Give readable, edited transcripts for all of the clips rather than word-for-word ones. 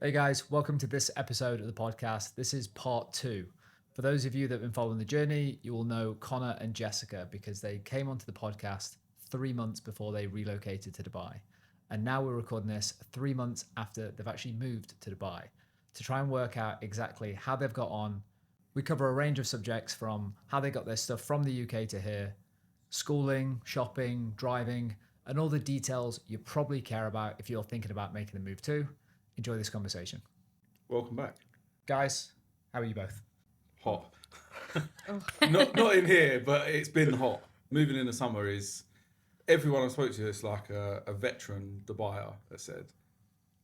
Hey guys, welcome to this episode of the podcast. This is part 2. For those of you that have been following the journey, you will know Conor and Jessica because they came onto the podcast 3 months before they relocated to Dubai. And now we're recording this 3 months after they've actually moved to Dubai to try and work out exactly how they've got on. We cover a range of subjects from how they got their stuff from the UK to here, schooling, shopping, driving, and all the details you probably care about if you're thinking about making the move too. Enjoy this conversation. Welcome back. Guys, how are you both? Hot. not in here, but it's been hot. Moving in the summer is, everyone I spoke to is like a veteran Dubaier that said,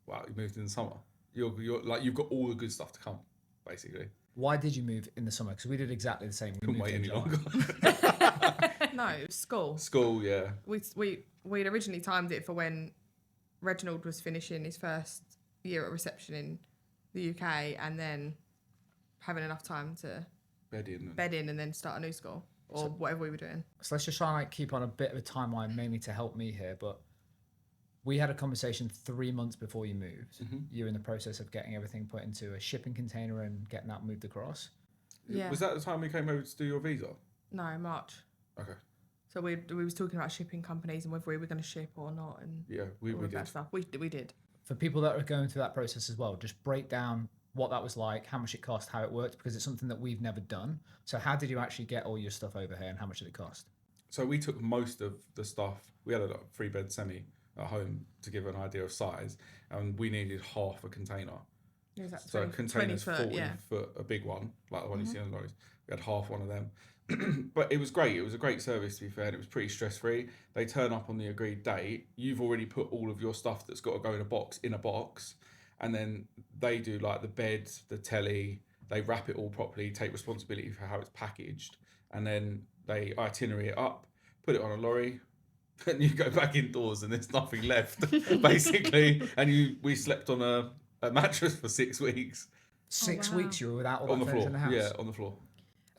wow, you moved in the summer. You're like, you've got all the good stuff to come, basically. Why did you move in the summer? Because we did exactly the same. We Couldn't wait any longer. No, it was school. School, yeah. We'd originally timed it for when Reginald was finishing his first year at reception in the UK, and then having enough time to Bed in. and then start a new school or whatever we were doing. So let's just try and keep on a bit of a timeline, mainly to help me here. But we had a conversation 3 months before you moved. Mm-hmm. You're in the process of getting everything put into a shipping container and getting that moved across. Yeah. Was that the time we came over to do your visa? No, March. Okay. So we was talking about shipping companies and whether we were going to ship or not, and Yeah, we all of that did. stuff. We did. For people that are going through that process as well, just break down what that was like, how much it cost, how it worked, because it's something that we've never done. So how did you actually get all your stuff over here and how much did it cost? So we took most of the stuff. We had a 3-bed semi at home to give an idea of size, and we needed half a container. Yeah, exactly. So a container's 40 yeah. foot, a big one, like the one you see on the lorries. We had half one of them. But it was great. It was a great service, to be fair, and it was pretty stress-free. They turn up on the agreed date. You've already put all of your stuff that's got to go in a box, and then they do like the bed, the telly. They wrap it all properly, take responsibility for how it's packaged, and then they itinerary it up, put it on a lorry, and you go back indoors and there's nothing left, basically. And we slept on a mattress for 6 weeks. 6 wow. weeks you were without all On that the furniture floor. in the house? Yeah, on the floor.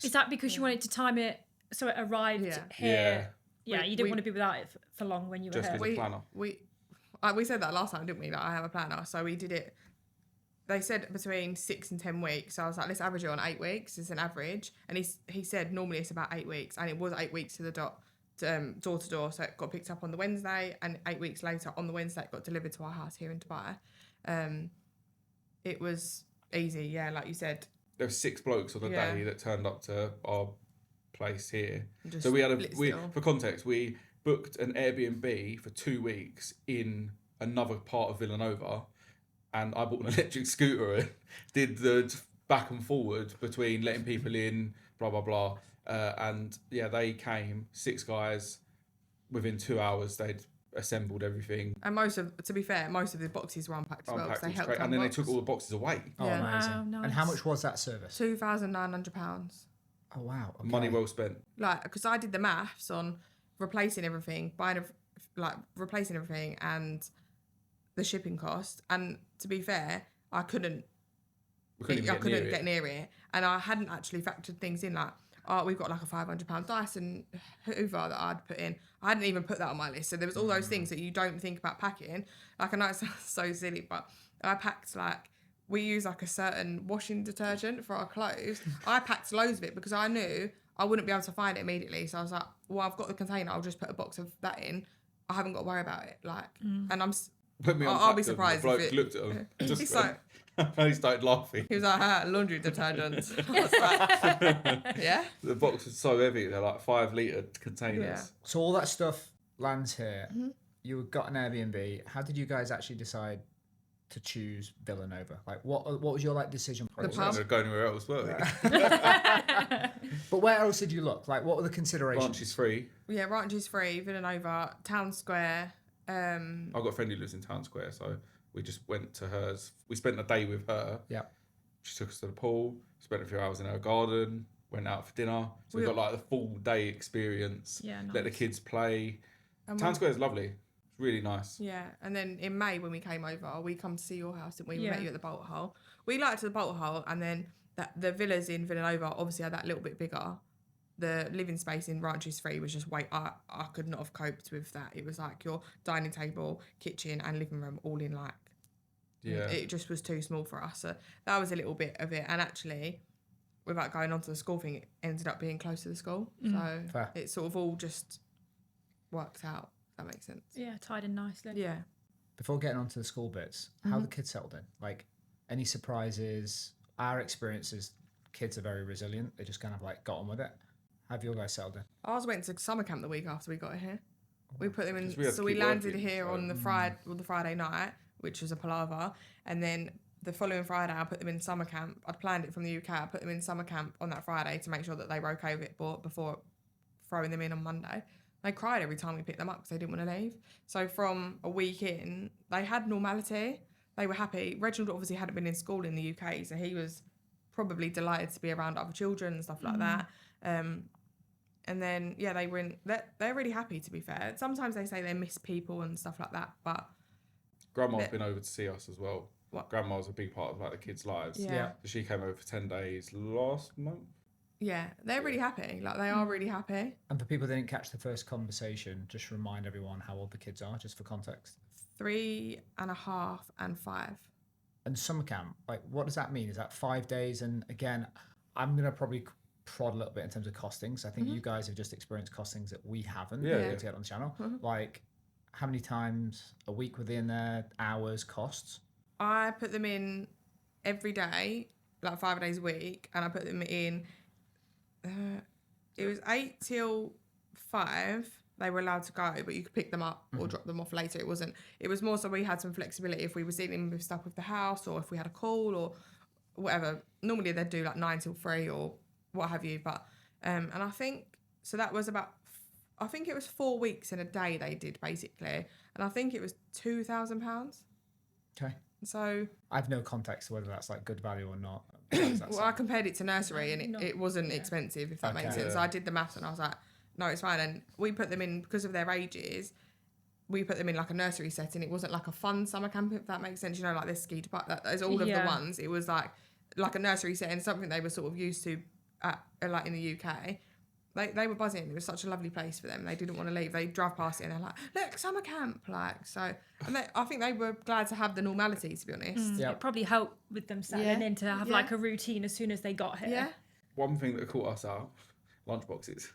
Is that because you wanted to time it so it arrived here? Yeah, you didn't want to be without it for long when you were Just here. as a planner. We said that last time, didn't we? Like, I have a planner, so we did it. They said between 6 and 10 weeks. So I was like, let's average it on 8 weeks. It's an average, and he said normally it's about 8 weeks, and it was 8 weeks to the dot, door to door. So it got picked up on the Wednesday, and 8 weeks later on the Wednesday it got delivered to our house here in Dubai. It was easy, yeah, like you said. There were 6 blokes on the day that turned up to our place here. Just So we had still. for context, we booked an Airbnb for 2 weeks in another part of Villanova, and I bought an electric scooter and did the back and forward between letting people in, blah blah blah, and yeah, they came 6 guys. Within 2 hours, they'd assembled everything. And to be fair, most of the boxes were unpacked as well, because they helped and then they took all the boxes away. Oh, Yeah. amazing. Wow, nice. And how much was that service? £2,900. Oh, wow. Okay. Money well spent. Like, because I did the maths on replacing everything, replacing everything and the shipping cost. And to be fair, I couldn't get near it. And I hadn't actually factored things in, like, we've got like a £500 Dyson Hoover that I'd put in. I hadn't even put that on my list. So there was all those things that you don't think about packing. Like, I know it sounds so silly, but I packed, like, we use like a certain washing detergent for our clothes. I packed loads of it because I knew I wouldn't be able to find it immediately. So I was like, well, I've got the container. I'll just put a box of that in. I haven't got to worry about it. Like, and I'll be surprised The bloke if it... looked at them. He's like... He started laughing. He was like, laundry detergent. I was like, yeah? The box was so heavy. They're like 5-litre containers. Yeah. So all that stuff lands here. Mm-hmm. You got an Airbnb. How did you guys actually decide to choose Villanova? Like, what was your decision process? pub? They were going anywhere else, weren't they? But where else did you look? Like, what were the considerations? Ranch is free. Yeah, Ranch is free, Villanova, Town Square. I've got a friend who lives in Town Square, so we just went to hers. We spent a day with her. Yeah. She took us to the pool, spent a few hours in her garden, went out for dinner. So we got like the full day experience. Yeah, Let the nice. kids play. And Town Square is lovely. It's really nice. Yeah, and then in May when we came over, we come to see your house, didn't we? We Yeah. met you at the Bolt Hole. We liked the Bolt Hole, and then the villas in Villanova obviously are that little bit bigger. The living space in Ranch is free was just I could not have coped with that. It was like your dining table, kitchen, and living room all in like Yeah. It just was too small for us. So that was a little bit of it. And actually, without going on to the school thing, it ended up being close to the school. So Fair. it sort of all just worked out, if that makes sense. Yeah, tied in nicely. Yeah. Before getting on to the school bits, how the kids settled in? Like, any surprises? Our experiences, kids are very resilient. They just kind of like got on with it. How have your guys settled in? Ours went to summer camp the week after we got here. We put them in, 'Cause we had to so we keep landed working, here so- on the Friday night, which was a palaver, and then the following Friday I put them in summer camp. I'd planned it from the UK. I put them in summer camp on that Friday to make sure that they were okay with it before throwing them in on Monday. They cried every time we picked them up because they didn't want to leave. So from a week in, they had normality. They were happy. Reginald obviously hadn't been in school in the UK, so he was probably delighted to be around other children and stuff like that. And then, yeah, they were in, they're really happy, to be fair. Sometimes they say they miss people and stuff like that, but... Grandma's been over to see us as well. What? Grandma's a big part of like the kids' lives. Yeah. So she came over for 10 days last month. Yeah, they're really happy. Like, they are really happy. And for people that didn't catch the first conversation, just remind everyone how old the kids are, just for context. 3.5 and 5. And summer camp, like, what does that mean? Is that 5 days? And again, I'm going to probably prod a little bit in terms of costings. I think you guys have just experienced costings that we haven't Yeah, to yeah. get on the channel. Like, how many times a week within there, hours, costs? I put them in every day, like 5 days a week, and I put them in... it was 8 till 5. They were allowed to go, but you could pick them up or drop them off later. It was more so we had some flexibility if we were dealing with stuff with the house or if we had a call or whatever. Normally they'd do like 9 till 3 or what have you. But and I think so that was about, I think it was 4 weeks in a day they did basically, and I think it was £2,000. Okay. So I've no context to whether that's like good value or not. How does that well, sound? I compared it to nursery and it wasn't expensive, if that makes Okay. sense. So Yeah. I did the maths and I was like, no, it's fine. And we put them in, because of their ages, we put them in like a nursery setting. It wasn't like a fun summer camp, if that makes sense. You know, like this ski park, that is all of the ones. It was like a nursery setting, something they were sort of used to like in the UK. They were buzzing. It was such a lovely place for them. They didn't want to leave. They drove past it and they're like, look, summer camp. Like, so, and I think they were glad to have the normality, to be honest. Yeah. It probably helped with them settling in to have like a routine as soon as they got here. Yeah. One thing that caught us out, lunchboxes.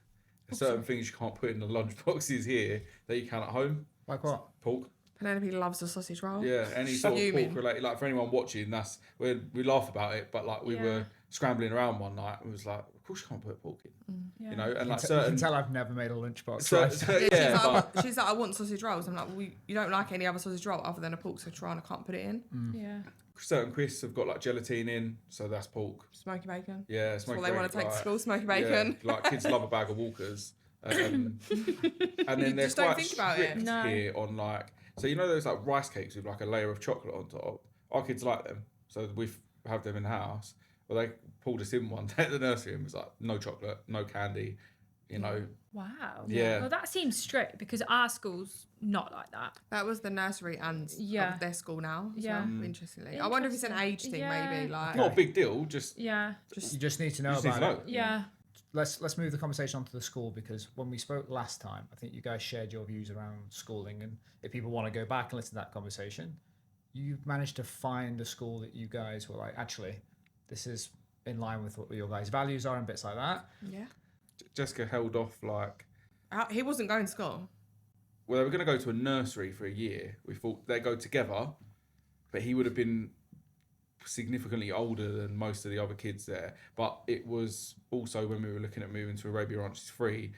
There's certain things you can't put in the lunchboxes here that you can at home. Like what? Pork. Penelope loves a sausage roll. Yeah, any sort of Fuming. pork related. Like for anyone watching, we laugh about it, but like we were scrambling around one night and was like, of course you can't put pork in. Yeah. You know, and like You certain. can tell I've never made a lunchbox. cer- Right? cer- Yeah, yeah, but she's like, I want sausage rolls. I'm like, well, you don't like any other sausage roll other than a pork sautron. I can't put it in. Yeah. certain crisps have got like gelatine in, so that's pork. Smoky bacon. Yeah, That's smoky what they want to bacon, take to like- school. Smoky bacon. Yeah, like kids love a bag of Walkers. And then You they're just don't quite think about it. strict No. here on like, so you know those like rice cakes with like a layer of chocolate on top. Our kids like them, so we have them in the house. Well, they pulled us in one day at the nursery and was like, no chocolate, no candy, you know. Wow. Yeah. Well, that seems strict because our school's not like that. That was the nursery and Yeah. of their school now. As Yeah. well, interestingly. I wonder if it's an age thing, maybe. Yeah. Like, Not a big deal, just Yeah. just You just need to know just need about to it. know. Yeah. Let's move the conversation onto the school, because when we spoke last time, I think you guys shared your views around schooling, and if people want to go back and listen to that conversation, you managed to find a school that you guys were like, actually, this is in line with what your guys' values are and bits like that. yeah. Jessica held off like, He wasn't going to school. well, they were going to go to a nursery for a year. We thought they'd go together, but he would have been significantly older than most of the other kids there. But it was also when we were looking at moving to Arabia Ranch, it's free,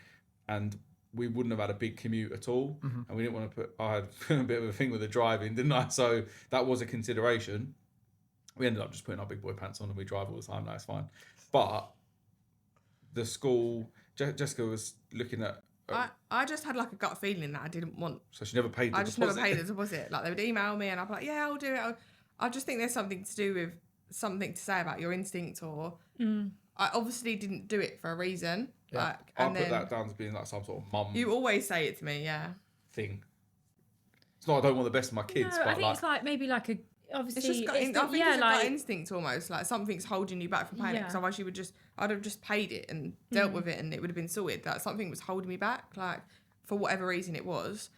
and we wouldn't have had a big commute at all. And we didn't want to put, I had a bit of a thing with the driving, didn't I? So that was a consideration. We ended up just putting our big boy pants on and we drive all the time. That's fine. But the school, Jessica was looking at, I just had like a gut feeling that I didn't want. so she never paid the I just deposit. never paid the deposit. Like, they would email me and I'd be like, yeah, I'll do it. I just think there's something to do with something to say about your instinct, or I obviously didn't do it for a reason. Yeah. Like, I'll and put then that down to being like some sort of mum you always say it to me, yeah. thing. It's not I don't want the best of my kids, No, I but think like, it's like maybe like a obviously It's just gut, it's I the- think yeah, it's a like gut instinct almost. Like, something's holding you back from paying it, because Yeah. otherwise I'd have just paid it and dealt with it and it would have been sorted. Like, something was holding me back, like, for whatever reason it was.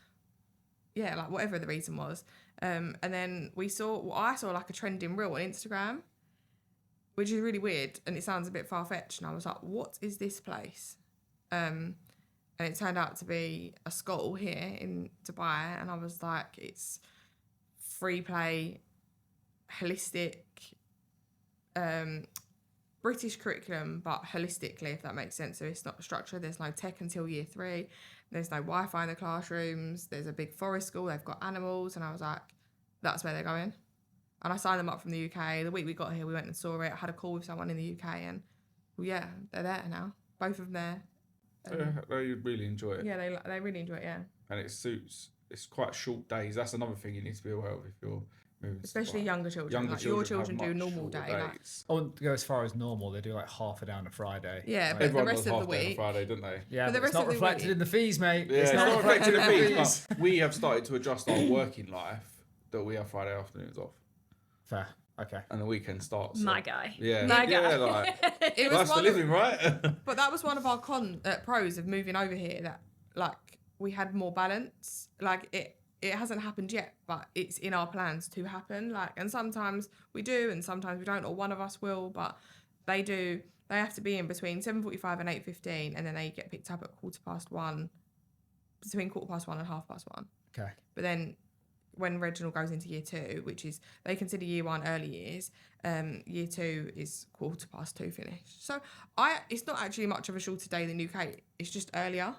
Yeah, like whatever the reason was. And then I saw like a trending reel on Instagram, which is really weird and it sounds a bit far-fetched. And I was like, what is this place? And it turned out to be a school here in Dubai. And I was like, it's free play, holistic, British curriculum, but holistically, if that makes sense. So it's not structured. There's no tech until year 3. There's no Wi-Fi in the classrooms. There's a big forest school. They've got animals. And I was like, that's where they're going. And I signed them up from the UK. The week we got here, we went and saw it. I had a call with someone in the UK and, well, yeah, they're there now. Both of them there. They really enjoy it. Yeah, they really enjoy it, yeah. And it suits, it's quite short days. That's another thing you need to be aware of if you're moving. Especially younger children. Your children do normal day. Like, I wouldn't go as far as normal. They do like half a day on a Friday. yeah, Like, but everyone the rest does of half the day on a week. Friday, don't they? yeah, But the but it's rest not of the reflected week- in the fees, mate. Yeah, it's not not reflected in the reflected in the fees. But we have started to adjust our working life that we have Friday afternoons off. Fair. Okay. And the weekend starts. My guy. Yeah. My yeah, guy. like, It was nice for one living, right? But that was one of our pros of moving over here, that like we had more balance. Like it hasn't happened yet, but it's in our plans to happen. Like, and sometimes we do and sometimes we don't, or one of us will, but they do. They have to be in between 7:45 and 8:15, and then they get picked up at 1:15, between 1:15 and 1:30. Okay. But then when Reginald goes into year 2, which is, they consider year 1 early years, year 2 is 2:15 finish. So it's not actually much of a shorter day than UK. It's just earlier.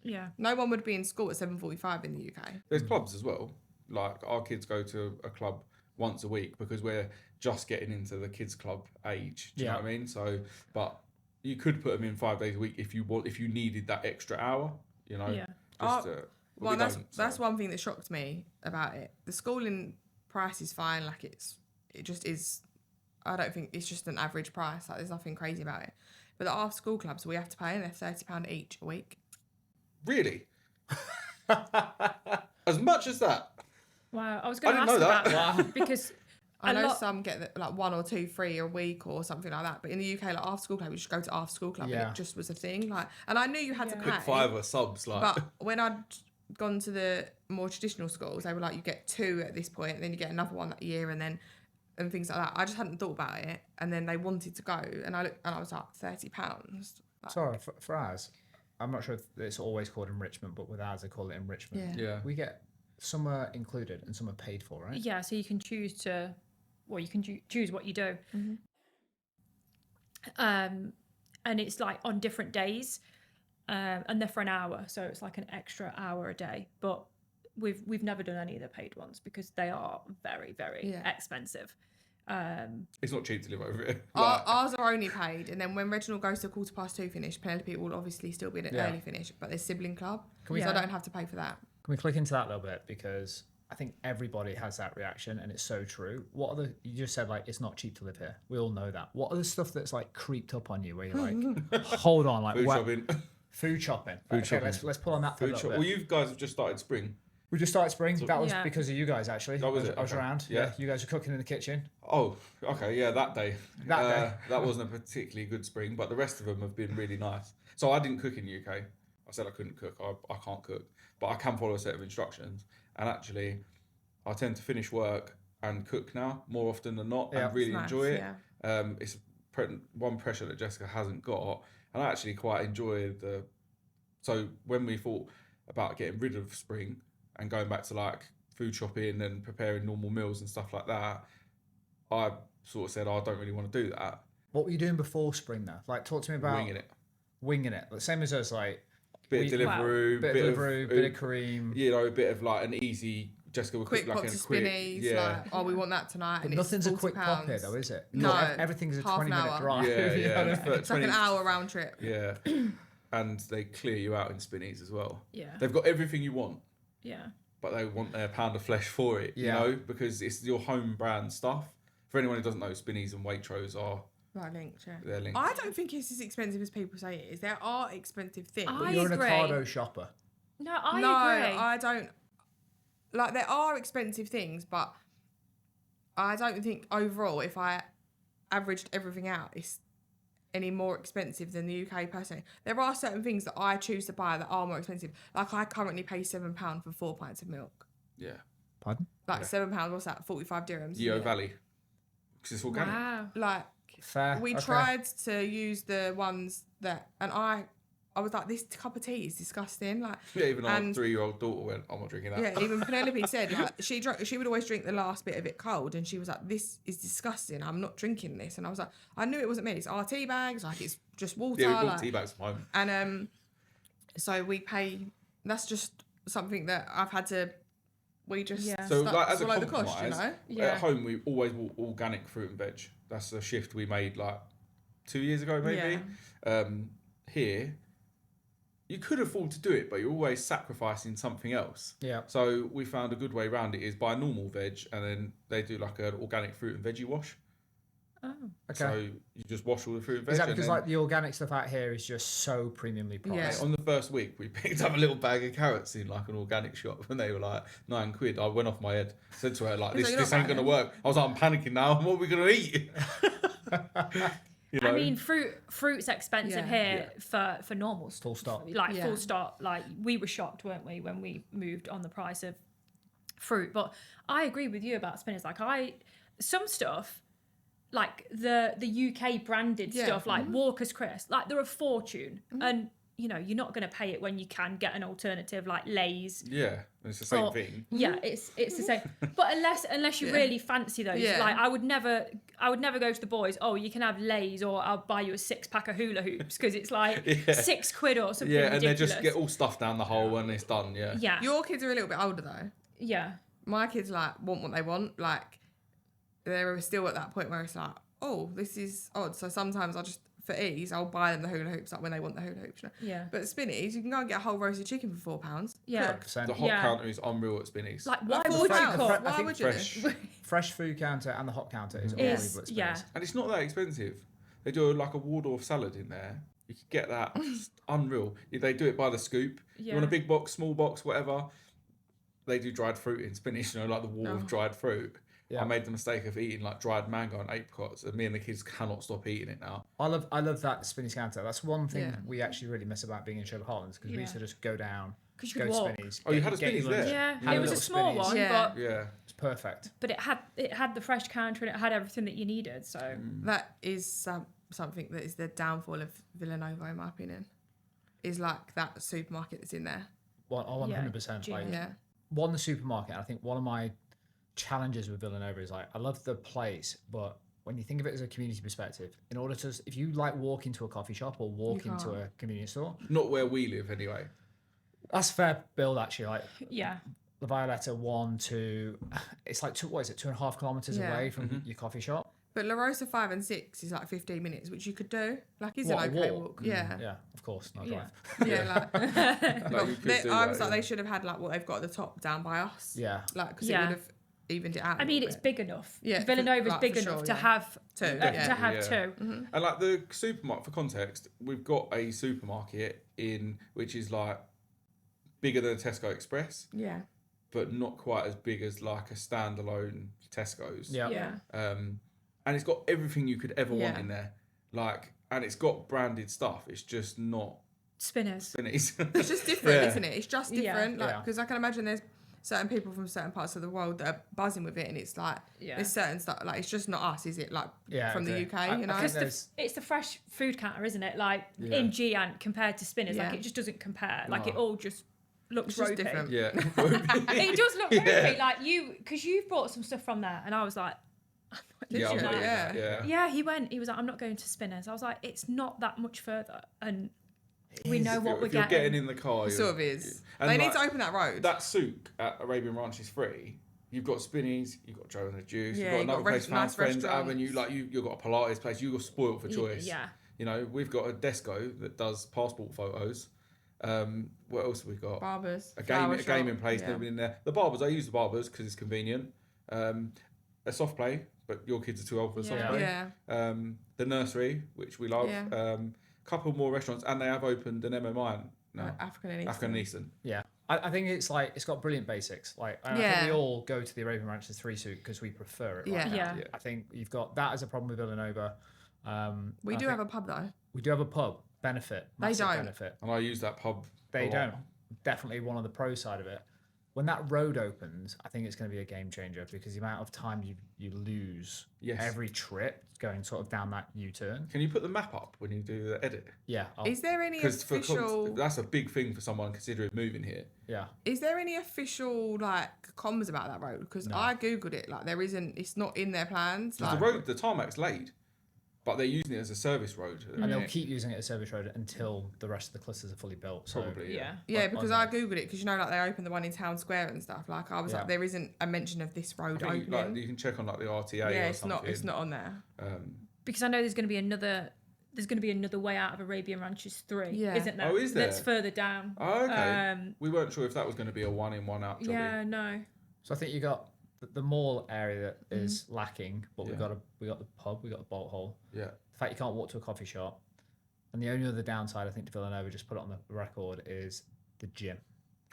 Yeah. No one would be in school at 7:45 in the UK. There's clubs as well. Like our kids go to a club once a week because we're just getting into the kids club age. Do you know what I mean? So, but you could put them in 5 days a week if you needed that extra hour. You know. Yeah. Well, that's one thing that shocked me about it. The schooling price is fine. Like it just is. I don't think it's just an average price. Like there's nothing crazy about it. But the after school clubs we have to pay, and they're £30 each a week. Really? As much as that? Wow. I was going to I ask didn't know about that. that because I know some get like 1 or 2 free a week or something like that. But in the UK, like after school club, you just go to after school club, and it just was a thing. Like, and I knew you had to pay. Quick fiver subs, like. But when I'd gone to the more traditional schools, they were like, you get 2 at this point, and then you get another one that year, and things like that. I just hadn't thought about it, and then they wanted to go, and I looked, and I was like, £30. Like, Sorry, for ours, I'm not sure if it's always called enrichment, but with ours they call it enrichment. Yeah. We get some are included and some are paid for, right? yeah, so you can choose to, well, you can choose what you do. Mm-hmm. And it's like on different days, and they're for an hour, so it's like an extra hour a day. But we've never done any of the paid ones because they are very, very expensive. It's not cheap to live over here. Ours are only paid, and then when Reginald goes to 2:15 finish, Penelope will obviously still be at an early finish, but there's sibling club, so I don't have to pay for that. Can we click into that a little bit, because I think everybody has that reaction, and it's so true. You just said like it's not cheap to live here. We all know that. What are the stuff that's like creeped up on you where you're like, hold on, like Food shopping. Food shopping. Food Okay, shopping. let's pull on that for a little bit. Well, you guys have just started spring. We just started spring. That was Yeah. because of you guys, actually. That was it, I was okay. around. Yeah. You guys were cooking in the kitchen. Oh, okay, yeah, that day. That day. That wasn't a particularly good spring, but the rest of them have been really nice. So I didn't cook in the UK. I said I couldn't cook. I can't cook, but I can follow a set of instructions. And actually, I tend to finish work and cook now more often than not, and really It's nice, enjoy it. yeah. It's one pressure that Jessica hasn't got, and I actually quite enjoy the. So when we thought about getting rid of spring and going back to like food shopping and preparing normal meals and stuff like that, I sort of said, I don't really want to do that. What were you doing before spring though? Like, talk to me about Winging it. The same as us, like Bit of Deliveroo, bit of cream. You know, a bit of like an easy. Jessica would Quick cook like pots a of quick. spinnies, Yeah. like, we want that tonight. But and nothing's it's a quick pop here, £40. though, is it? No, everything's a half an 20-minute hour. drive. Yeah, You know what I mean? It's like an hour round trip. Yeah, and they clear you out in spinnies as well. Yeah. They've got everything you want, Yeah. but they want their pound of flesh for it. Yeah. You know, because it's your home brand stuff. For anyone who doesn't know, spinnies and Waitrose are Right, linked, yeah. they're linked. I don't think it's as expensive as people say it is. There are expensive things. I You're agree. an Ocado shopper. No, I no, agree. I don't. Like, there are expensive things, but I don't think overall, if I averaged everything out, it's any more expensive than the UK personally. There are certain things that I choose to buy that are more expensive. Like, I currently pay £7 for 4 pints of milk. Yeah. Pardon? Like £7. What's that? 45 dirhams. Yeo Valley, because it's organic. Wow. Like Fair. we okay. tried to use the ones that, and I was like, this cup of tea is disgusting. Like, Yeah, even our and 3-year-old daughter went, I'm not drinking that. yeah, even Penelope said like she would always drink the last bit of it cold, and she was like, this is disgusting. I'm not drinking this. And I was like, I knew it wasn't me. It's our tea bags. Like it's just water. Yeah, we bought like, tea bags from home. and so we pay. That's just something that I've had to. We just So like as a swallow the compromise, cost, you know. Yeah. at home we always bought organic fruit and veg. That's a shift we made like 2 years ago maybe. Here, you could afford to do it, but you're always sacrificing something else. Yeah. So we found a good way around it is buy normal veg, and then they do like an organic fruit and veggie wash. Oh. Okay. So you just wash all the fruit and veg. Is that and because then, like the organic stuff out here is just so premiumly priced? Yeah. on the first week, we picked up a little bag of carrots in like an organic shop, and they were like £9. I went off my head. Said to her like, He's "This, like, this "You're ain't not gonna buying work." I was like, "I'm panicking now. What are we gonna eat?" You know? I mean, fruit's expensive here for normal stuff. Full stop. Like Yeah. full stop. Like we were shocked, weren't we, when we moved on the price of fruit? But I agree with you about spinners. Like some stuff, like the UK branded Yeah. stuff, like Walker's Crisp, like they're a fortune, and you know you're not going to pay it when you can get an alternative like Lay's. Yeah, it's the same Or- thing. Yeah, it's the same. But unless you really fancy those, Yeah. like I would never go to the boys. Oh, you can have Lay's, or I'll buy you a 6-pack of hula hoops because it's like Yeah. £6 or something Yeah, and they ridiculous. just get all stuffed down the hole when it's done. Yeah. yeah, Your kids are a little bit older though. yeah, My kids like want what they want. Like they're still at that point where it's like, oh, this is odd. So sometimes I just, for ease, I'll buy them the hula hoops like when they want the hula hoops. You know? yeah. But at Spinneys, you can go and get a whole roasted chicken for £4. Yeah. 100%. The hot Yeah. counter is unreal at Spinneys. Like why Like would you £4. cook? Why think would you? fresh. Fresh food counter and the hot counter is Is- unbelievable at Spinners. yeah. And it's not that expensive. They do like a Waldorf salad in there. You could get that. It's unreal. They do it by the scoop. You want a Yeah. big box, small box, whatever. They do dried fruit in Spinach, you know, like the wall of dried fruit. Yeah. I made the mistake of eating like dried mango and apricots, and me and the kids cannot stop eating it now. I love that Spinneys counter. That's one thing Yeah. we actually really miss about being in Sherwood Hollands because we used to just go down, 'Cause you go could to walk. Spinneys. Oh, you had a get your Spinneys there? lunch, Yeah, have it was a little small Spinneys. one, Yeah. Yeah. It's perfect. but it had the fresh counter and it had everything that you needed. So That is something that is the downfall of Villanova, in my opinion. Is like that supermarket that's in there. Well, 100%. Yeah. Like, Yeah. one, the supermarket. I think one of my challenges with Villanova is like I love the place, but when you think of it as a community perspective, in order to, if you like walk into a coffee shop or walk You into can't. a convenience store, Not where we live anyway. that's fair build actually. Like yeah, the Violetta 1 to, it's like 2.5 kilometers Yeah. away from your coffee shop. But La Rosa 5 and 6 is like 15 minutes, which you could do. Like, is What, an a okay walk? walk. Yeah. Yeah, of course, not Yeah. drive. Yeah, like, Like, you could do I that, was like, yeah. they should have had like what they've got at the top down by us. Yeah. Like, because Yeah. it would have evened it out. I mean it's big enough. Yeah, Villanova's like, big for enough sure, to yeah. have Two, to yeah. have Yeah. two. And like the supermarket, for context, we've got a supermarket in which is like bigger than a Tesco Express, Yeah. but not quite as big as like a standalone Tesco's. Yeah. Yeah. And it's got everything you could ever want Yeah. in there. Like, and it's got branded stuff. It's just not Spinners. Spinneys. It's just different, Yeah. isn't it? It's just Yeah. different. Like, Yeah. because I can imagine there's certain people from certain parts of the world that are buzzing with it, and it's like Yeah. there's certain stuff. Like, it's just not us, is it? Like Yeah, from the okay. UK, I you know. think Because there's- it's the fresh food counter, isn't it? Like Yeah. in Giant compared to Spinners, like Yeah. it just doesn't compare. Like No. it all just looks It's just ropey. different. Yeah. It does look Yeah. ropey. Like because you've brought some stuff from there, and I was like, Did Yeah, I'm you? not doing Yeah. that, yeah. yeah. He was like, I'm not going to Spinners. I was like, it's not that much further, and we know If what you're- we're if you're getting. getting in the car, It sort of is. And They need like, to open that road. that souk at Arabian Ranch is free. You've got Spinneys, you've got Joe and the Juice, Yeah, you've got you've got another place, Found nice Friends restaurants. Avenue, like you've got a Pilates place, you've got spoiled for choice. Yeah. You know, we've got a Desco that does passport photos. What else have we got? Barbers. A flower gaming shop. place, Yeah. never been there. The barbers, I use the barbers because it's convenient. A soft play, but your kids are too old for a soft Yeah. play. Yeah. The nursery, which we love. Yeah. Couple more restaurants, and they have opened an MMI now. African and Eastern. African and Eastern. Yeah. I think it's like, it's got brilliant basics. Like, I think Yeah. we all go to the Arabian Ranches 3 suit because we prefer it. Yeah. Right now. Yeah. Yeah. I think you've got that as a problem with Villanova. We I do think have a pub though. We do have a pub. Benefit. They massive don't. Benefit. And I use that pub. They a lot. don't. Definitely one on the pro side of it. when that road opens, I think it's going to be a game changer because the amount of time you lose every trip going sort of down that U-turn. Can you put the map up when you do the edit? Yeah. Is there any official... that's a big thing for someone considering moving here. Yeah. Is there any official like comms about that road? Because I googled it. Like there isn't. It's not in their plans. Like, the tarmac's laid, but they're using it as a service road. And they'll keep using it as a service road until the rest of the clusters are fully built. So. Probably, yeah. Yeah, because I googled it because like they opened the one in Town Square and stuff. Like I was like, there isn't a mention of this road opening. You can check on like the RTA. Yeah, or it's something. It's not on there. Because I know there's going to be another. There's going to be another way out of Arabian Ranches 3, isn't there? Oh, is there? That's further down. Oh, okay. We weren't sure if that was going to be a one in, one out. Yeah, no. So I think you got the mall area that is lacking, but we got the pub, we got the bolt hole. Yeah. The fact you can't walk to a coffee shop, and the only other downside I think to Villanova, just put it on the record, is the gym.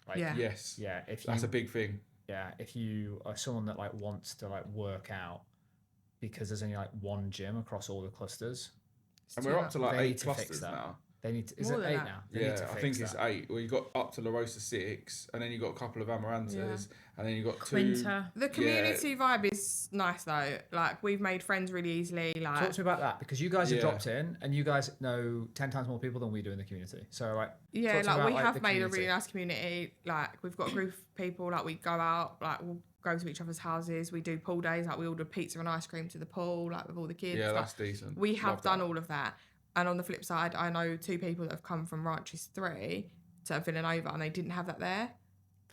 Like, Yes. Yeah. That's a big thing. Yeah. If you are someone that like wants to like work out, because there's only like one gym across all the clusters. And we're up to like 8 clusters now. They need to, is it 8 now? I think it's 8. Well, you got up to La Rosa 6, and then you got a couple of Amarantas, and then you got 2. Quinta. The community vibe is nice though. Like we've made friends really easily. Like talk to me about that because you guys have dropped in, and you guys know 10 times more people than we do in the community. So like we have made a really nice community. Like we've got a group of people. Like we go out. Like we'll go to each other's houses. We do pool days. Like we order pizza and ice cream to the pool. Like with all the kids. Yeah, like, that's decent. We have done all of that. And on the flip side, I know 2 people that have come from Ranches 3 to Villanova, and they didn't have that there.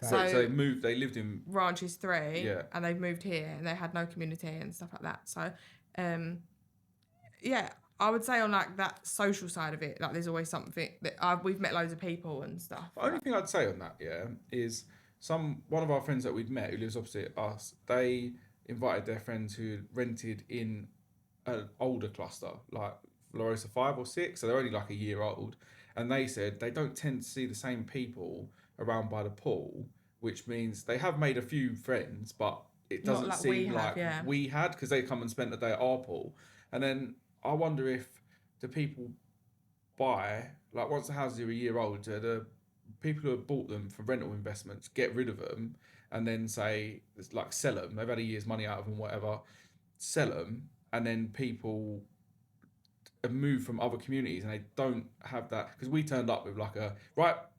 So they moved. They lived in Ranches 3, and they've moved here, and they had no community and stuff like that. So, I would say on like that social side of it, like there's always something that we've met loads of people and stuff. The only thing I'd say on that, is one of our friends that we'd met who lives opposite us. They invited their friends who rented in an older cluster, like La Rosa 5 or 6, so they're only like a year old, and they said they don't tend to see the same people around by the pool, which means they have made a few friends, but it doesn't like seem like we had, because they come and spent the day at our pool. And then I wonder if the people buy, like once the houses are a year old, the people who have bought them for rental investments get rid of them and then say, like sell them, they've had a year's money out of them, whatever, sell them, and then people have moved from other communities and they don't have that, because we turned up with like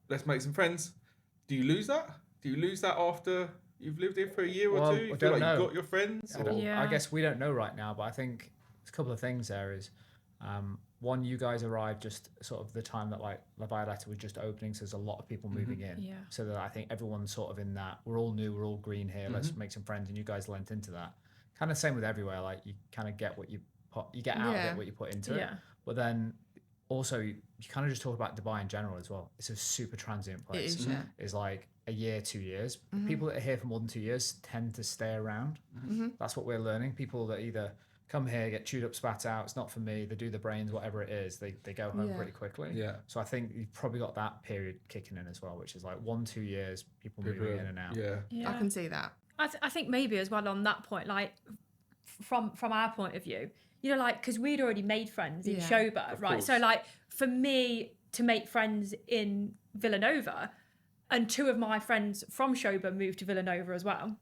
let's make some friends. Do you lose that? Do you lose that after you've lived here for a year or 2? You feel like you've got your friends? I guess we don't know right now, but I think there's a couple of things there is, one, you guys arrived just sort of the time that like La Violetta was just opening, so there's a lot of people moving in. Yeah. So that I think everyone's sort of in that, we're all new, we're all green here, let's make some friends, and you guys lent into that. Kind of same with everywhere, like you kind of get what you get out of it, what you put into it. But then also you kind of just talk about Dubai in general as well. It's a super transient place. It is, It's like a year, 2 years. People that are here for more than 2 years tend to stay around. That's what we're learning. People that either come here, get chewed up, spat out, it's not for me, they do the brains, whatever it is, they go home pretty quickly. Yeah. So I think you've probably got that period kicking in as well, which is like 1-2 years, people moving in and out. Yeah. I can see that. I think maybe as well on that point, like from our point of view, you know, like, because we'd already made friends in Shoba, right? Course. So, like, for me to make friends in Villanova, and 2 of my friends from Shoba moved to Villanova as well,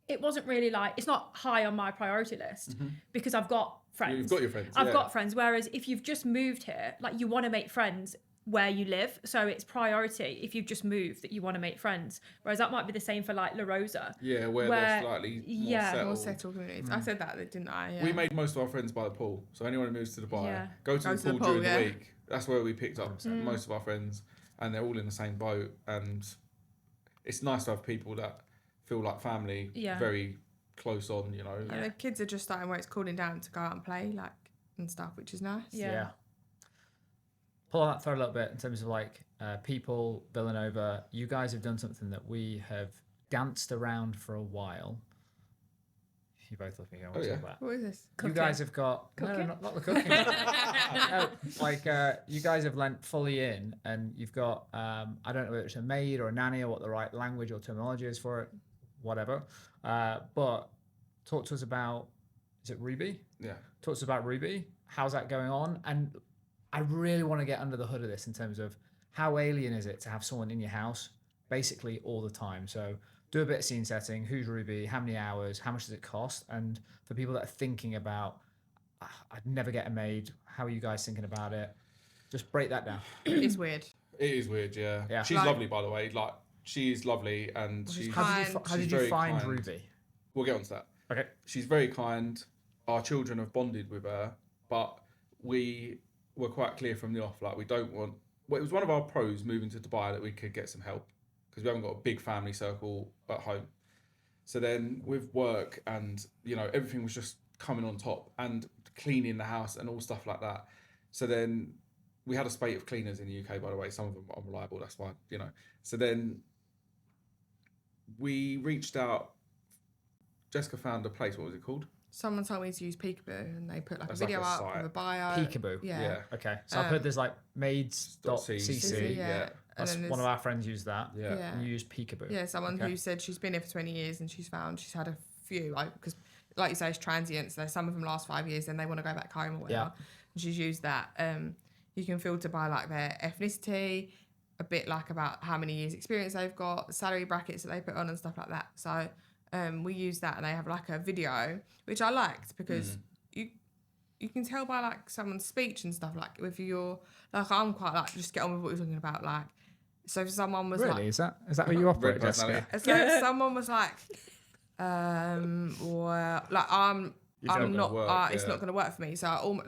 it wasn't really like, it's not high on my priority list because I've got friends. You've got your friends. I've got friends. Whereas if you've just moved here, like, you want to make friends where you live, so it's priority if you've just moved that you want to make friends, whereas that might be the same for like La Rosa, where they're slightly more settled communities. I said that, didn't I? We made most of our friends by the pool, so anyone who moves to Dubai go to the pool during the week. That's where we picked up most of our friends, and they're all in the same boat, and it's nice to have people that feel like family, very close on, you know. And the kids are just starting where it's cooling down to go out and play, like, and stuff, which is nice. Yeah. Pull on that thread a little bit in terms of like people, Villanova. You guys have done something that we have danced around for a while. You both looking at what about. What is this? Cooking. You guys have got not the cooking. No, like you guys have lent fully in, and you've got I don't know whether it's a maid or a nanny or what the right language or terminology is for it, whatever. But talk to us about, is it Ruby? Yeah. Talk to us about Ruby. How's that going on? And I really want to get under the hood of this in terms of how alien is it to have someone in your house basically all the time. So do a bit of scene setting. Who's Ruby? How many hours? How much does it cost? And for people that are thinking about, I'd never get a maid. How are you guys thinking about it? Just break that down. It's weird. It is weird, yeah. Yeah. She's Like- lovely, by the way. Like, she's lovely, and She's she's. kind. How she's did you very find kind. Ruby? We'll get onto that. Okay. She's very kind. Our children have bonded with her, but we were quite clear from the off. Like, we don't want. Well, it was one of our pros moving to Dubai that we could get some help because we haven't got a big family circle at home. So then with work and everything was just coming on top and cleaning the house and all stuff like that. So then we had a spate of cleaners in the UK, by the way. Some of them are unreliable. That's fine, So then we reached out. Jessica found a place. What was it called? Someone told me to use Peekaboo, and they put like That's a video like a up site. with a bio. Peekaboo. Yeah. Okay. So I've heard there's like maids.cc. Yeah. That's And then one of our friends used that. Yeah. Yeah. And you use Peekaboo. Yeah, someone Okay. who said she's been here for 20 years and she's had a few, because like you say, it's transient. So some of them last 5 years, then they want to go back home or whatever. Yeah. And she's used that. You can filter by like their ethnicity, a bit like about how many years experience they've got, the salary brackets that they put on and stuff like that. So we use that, and they have like a video, which I liked because you can tell by like someone's speech and stuff, like if you're like, I'm quite like, just get on with what you're talking about. Like, so if someone was Really? like, Is that how you operate, personality. Jessica? it's like someone was like, well, like I'm not, it's not going to work for me. So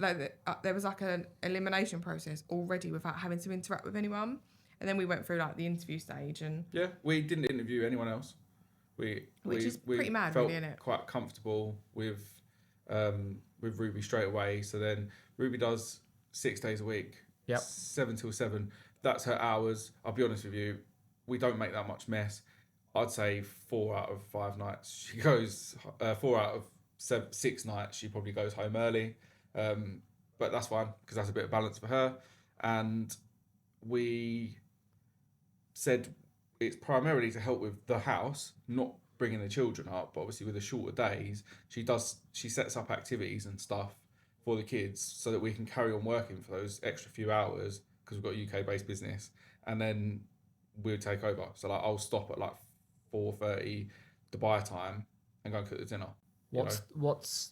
there was like an elimination process already without having to interact with anyone. And then we went through like the interview stage, and Yeah, we didn't interview anyone else. Which is pretty mad, felt really, innit? quite comfortable with Ruby straight away. So then Ruby does 6 days a week. Yep. 7 till 7. That's her hours. I'll be honest with you, we don't make that much mess. I'd say 4 out of 5 nights she goes. 4 out of 6 nights she probably goes home early. But that's fine because that's a bit of balance for her. And we said it's primarily to help with the house, not bringing the children up, but obviously with the shorter days, she sets up activities and stuff for the kids so that we can carry on working for those extra few hours because we've got a UK based business, and then we'll take over. So like I'll stop at like 4:30 Dubai time and go and cook the dinner. What's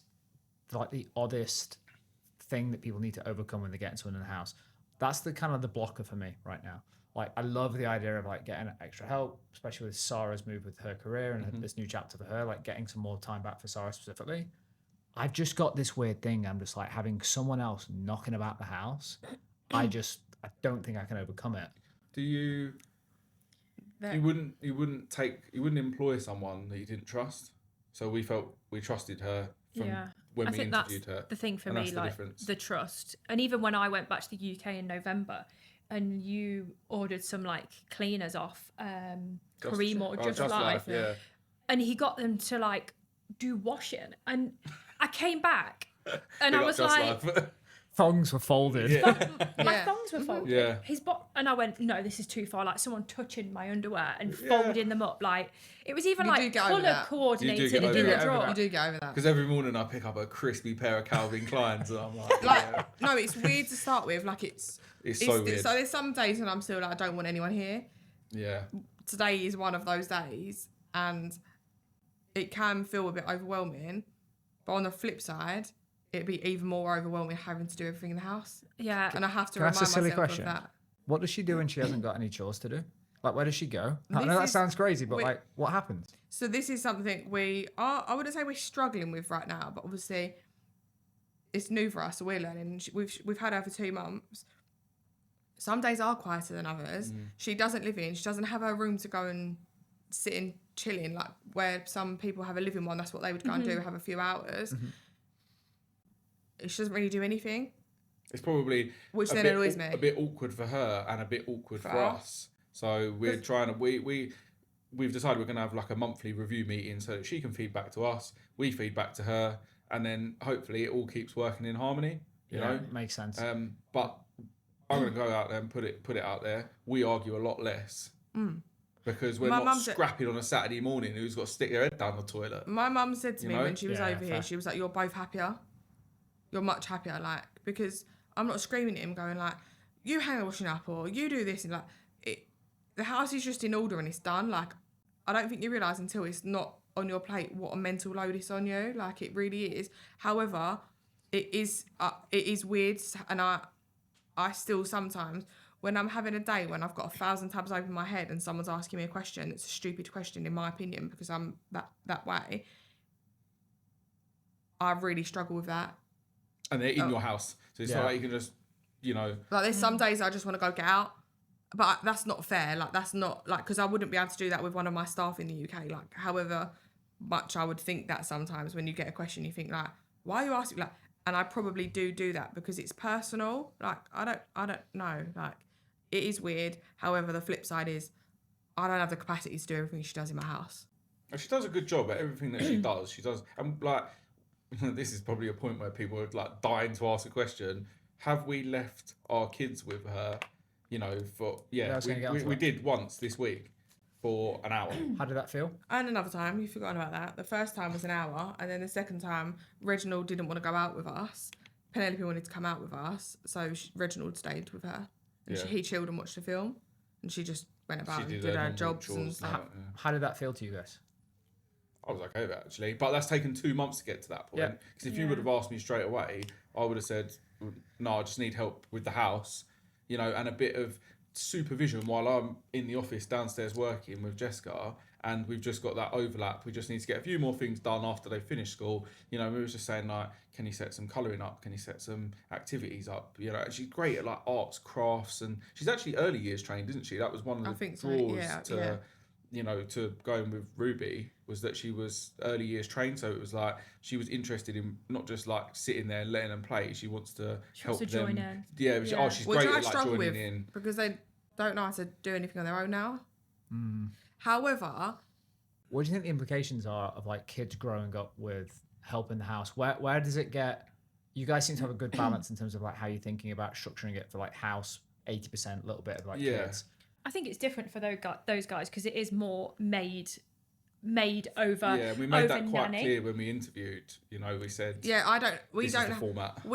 like the oddest thing that people need to overcome when they get into a house? That's the kind of the blocker for me right now. Like, I love the idea of like getting extra help, especially with Sarah's move with her career and this new chapter for her, like getting some more time back for Sarah specifically. I've just got this weird thing. I'm just like having someone else knocking about the house. I don't think I can overcome it. Do you? You wouldn't employ someone that you didn't trust. So we felt we trusted her from when we interviewed her. The thing for And me, that's the like difference. the trust. And even when I went back to the UK in November, and you ordered some like cleaners off Kareem or Just Life, and he got them to like do washing, and I came back and I was like, Thongs were folded. my thongs were folded. Yeah. And I went, no, this is too far. Like someone touching my underwear and folding them up. Like it was even You do like get over colour that. coordinated get in over the that. drawer. You do get over that. Because every morning I pick up a crispy pair of Calvin Kleins and I'm like, No, it's weird to start with. Like it's so weird. So there's some days when I'm still like, I don't want anyone here. Yeah. Today is one of those days, and it can feel a bit overwhelming. But on the flip side, it'd be even more overwhelming having to do everything in the house. Yeah. And I have to Can I remind ask a silly myself question? of that. What does she do when she hasn't got any chores to do? Like, where does she go? I This know that is- sounds crazy, but wait. like, what happens? So this is something I wouldn't say we're struggling with right now, but obviously it's new for us, so we're learning. We've had her for 2 months. Some days are quieter than others. She doesn't live in. She doesn't have her room to go and sit in chilling, like where some people have a living one. That's what they would go and do, have a few hours. She doesn't really do anything. It's probably Which a then bit annoys me. a bit awkward for her and a bit awkward for us. So we're trying to we've decided we're going to have like a monthly review meeting so that she can feed back to us, we feed back to her, and then hopefully it all keeps working in harmony. You know, Makes sense. but I'm going to go out there and put it out there. We argue a lot less because we're My not mum's scrapping on a Saturday morning. Who's got to stick their head down the toilet? My mum said to me know? when she was Yeah, over here, fair. she was like, "You're both happier. You're much happier." Like, because I'm not screaming at him, going like, "You hang the washing up," or "You do this," and like, the house is just in order and it's done. Like, I don't think you realise until it's not on your plate what a mental load it's on you. Like, it really is. However, it is weird, and I still sometimes, when I'm having a day when I've got 1,000 tabs open my head and someone's asking me a question, it's a stupid question in my opinion because I'm that way, I really struggle with that. And they're in your house. So it's not like you can just, Like, there's some days I just want to go get out. But that's not fair. Like, that's not, like, because I wouldn't be able to do that with one of my staff in the UK. Like, however much I would think that sometimes when you get a question, you think, like, why are you asking? Like, and I probably do that because it's personal. Like, I don't know. Like, it is weird. However, the flip side is I don't have the capacity to do everything she does in my house. she does a good job at everything that she does. She does, and like, this is probably a point where people are like dying to ask a question. Have we left our kids with her? We did once this week for an hour. How did that feel? And another time, you've forgotten about that. The first time was an hour, and then the second time, Reginald didn't want to go out with us. Penelope wanted to come out with us, so Reginald stayed with her. And he chilled and watched the film, and she just went about and did her jobs and stuff. How did that feel to you guys? I was okay with it, actually, but that's taken 2 months to get to that point. Because if you would have asked me straight away, I would have said, no, I just need help with the house, and a bit of supervision while I'm in the office downstairs working with Jessica, and we've just got that overlap. We just need to get a few more things done after they finish school. We were just saying, like, can you set some colouring up? Can you set some activities up? She's great at like arts, crafts, and she's actually early years trained, isn't she? That was one of the draws to going with Ruby, was that she was early years trained. So it was like she was interested in not just like sitting there and letting them play. She wants to help them. Join in. Yeah. She's great at like joining in. Because they don't know how to do anything on their own now. However, what do you think the implications are of like kids growing up with help in the house? Where does it get? You guys seem to have a good balance in terms of like how you're thinking about structuring it for like house 80%, a little bit of like kids. I think it's different for those guys because it is more made over. Yeah, we made that quite Nanny. clear when we interviewed. We said, we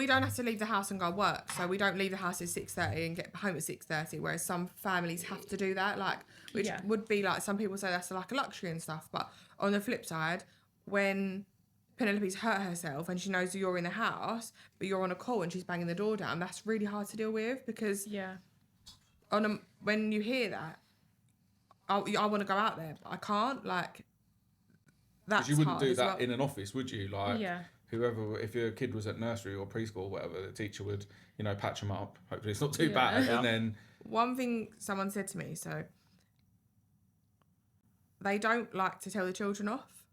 don't have to leave the house and go work. So we don't leave the house at 6:30 and get home at 6:30. Whereas some families have to do that, like, which would be like, some people say that's like a luxury and stuff. But on the flip side, when Penelope's hurt herself and she knows you're in the house, but you're on a call and she's banging the door down, that's really hard to deal with because when you hear that, I want to go out there, but I can't. Like, that's you wouldn't hard do as that well. in an office, would you? Like, whoever, if your kid was at nursery or preschool or whatever, the teacher would, patch them up. Hopefully it's not too bad. And then one thing someone said to me, so they don't like to tell the children off,